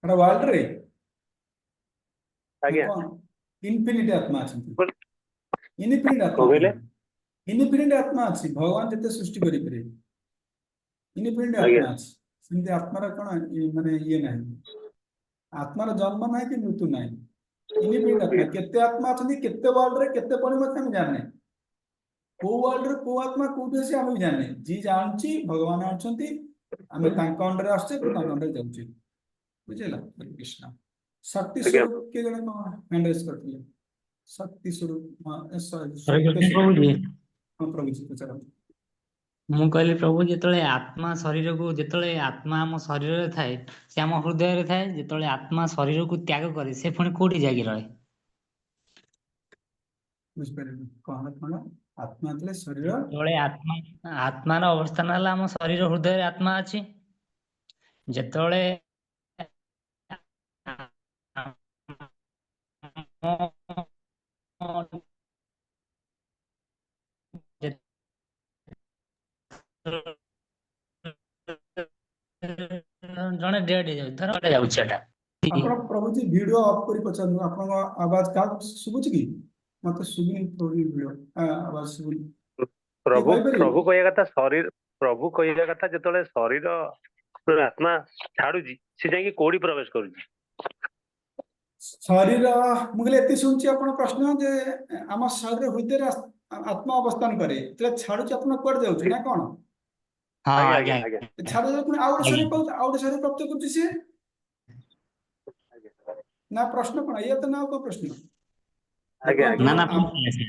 A: अरे वर्ल्ड रे
D: ଆଜ୍ଞା
A: कौन इनफिनिट आत्मा अछि
D: बोल-
A: इनफिनिट आत्मा
D: कौन कहले?
A: इनफिनिट आत्मा अछि भगवान जते सृष्टि करि पारे इनफिनिट
D: आज्ञा।
A: आत्मा अछि सेमति आत्मा रा कोन माने ये नाही आत्मार जन्म नाही कि मृत्यु नाही इनफिनिट आत्मा केते आत्मा अछंती केते वर्ल्ड रे केते परिमत हम जाने को वर्ल्ड रे को आत्मा कोठी अछि हम जाने जी जानछि भगवान अछंती हमें तांका अंडर आछे तो तांका अंडर जाउछि बुझिला कृष्ण शक्ति
D: आज्ञा।
A: स्वरूप के जने कोन हैंडल्स करथिले शक्ति स्वरूप हां
H: हरे कृष्ण प्रभु जी
A: हां प्रभु जी पचार
H: ମୁଁ କହିଲି ପ୍ରଭୁ ଯେତେବେଳେ ଆତ୍ମା ଶରୀରକୁ ଯେତେବେଳେ ଆତ୍ମା ଆମ ଶରୀରରେ ଥାଏ ସେ ଆମ ହୃଦୟରେ ଥାଏ ଯେତେବେଳେ ଆତ୍ମା ଶରୀରକୁ ତ୍ୟାଗ କରେ ସେ ପୁଣି କୋଉଠି ଯାଇକି ରହେ?
A: बुझ पारे कोन आत्मा तले शरीर
H: ଯେତେବେଳେ ଆତ୍ମାର ଅବସ୍ଥାନ ହେଲା ଆମ ଶରୀର ହୃଦୟରେ ଆତ୍ମା ଅଛି ଯେତେବେଳେ ଜଣେ ଡେଡ୍ ହେଇଯାଉଛି ଧର ଗୋଟେ ଯାଉଛି ସେଟା
A: आपण प्रभु जी वीडियो ऑफ करी पछन आपण आवाज का सुबुच की मते सुबिन प्रभु वीडियो आवाज सुबिन
D: ପ୍ରଭୁ
A: କହିପାରିବେ?
D: ପ୍ରଭୁ କହିବା କଥା ଶରୀର ପ୍ରଭୁ କହିବା କଥା ଯେତେବେଳେ ଶରୀର ଆତ୍ମା ଛାଡୁଛି ସେ ଯାଇକି କୋଉଠି ପ୍ରବେଶ କରୁଛି?
A: शरीर मुगले एति सुनछि आपण प्रश्न जे हम शरीर हृदय आत्मा अवस्थान करे तले छाडु आपण कोड जाउछि ना कोन
H: ହଁ
D: ଆଜ୍ଞା
H: ଆଜ୍ଞା
D: ଆଜ୍ଞା ଆଜ୍ଞା
A: छाडु जे पुनी आउट शरीर पाउ आउट शरीर प्राप्त करछि से ना प्रश्न कोन ये तो ना को प्रश्न
D: ଆଜ୍ଞା
H: ନା ନା
D: ଆଜ୍ଞା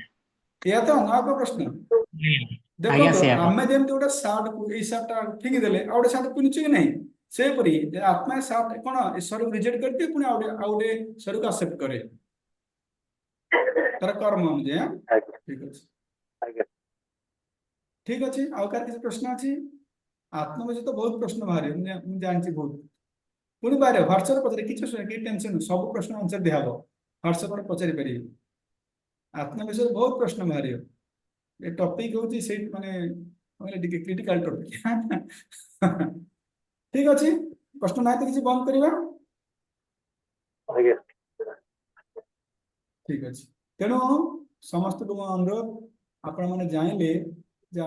A: ये तो ना को प्रश्न देखो
H: ଆଜ୍ଞା
A: तो
H: ସେଇଆ
A: आमे जेमति गोटे सार्ट को ए सार्ट ठीक देले आउट सार्ट पिनछि कि नहीं से परी जे आत्मा सार्ट कोन ए शरीर रिजेक्ट करते पुनी आउट शरीर को एक्सेप्ट करे तर कर्म जे
D: ଆଜ୍ଞା
A: ठीक अछि
D: ଆଜ୍ଞା
A: ठीक अच्छे आउ कार किसी प्रश्न अच्छी आत्मा में तो बहुत प्रश्न बाहर मुझे जानची बहुत पुणी बाहर व्हाट्सएप पचारे कि टेंशन सब प्रश्न आंसर दिया व्हाट्सएप पचारि पारे आत्मा विषय बहुत प्रश्न बाहर ये टॉपिक होची से माने क्रिटिकल टॉपिक ठीक अच्छे प्रश्न ना किसी बंद करवा
D: ଆଜ୍ଞା
A: ठीक अच्छे तेणु समस्त को अनुरोध आपण मैंने जाइले जे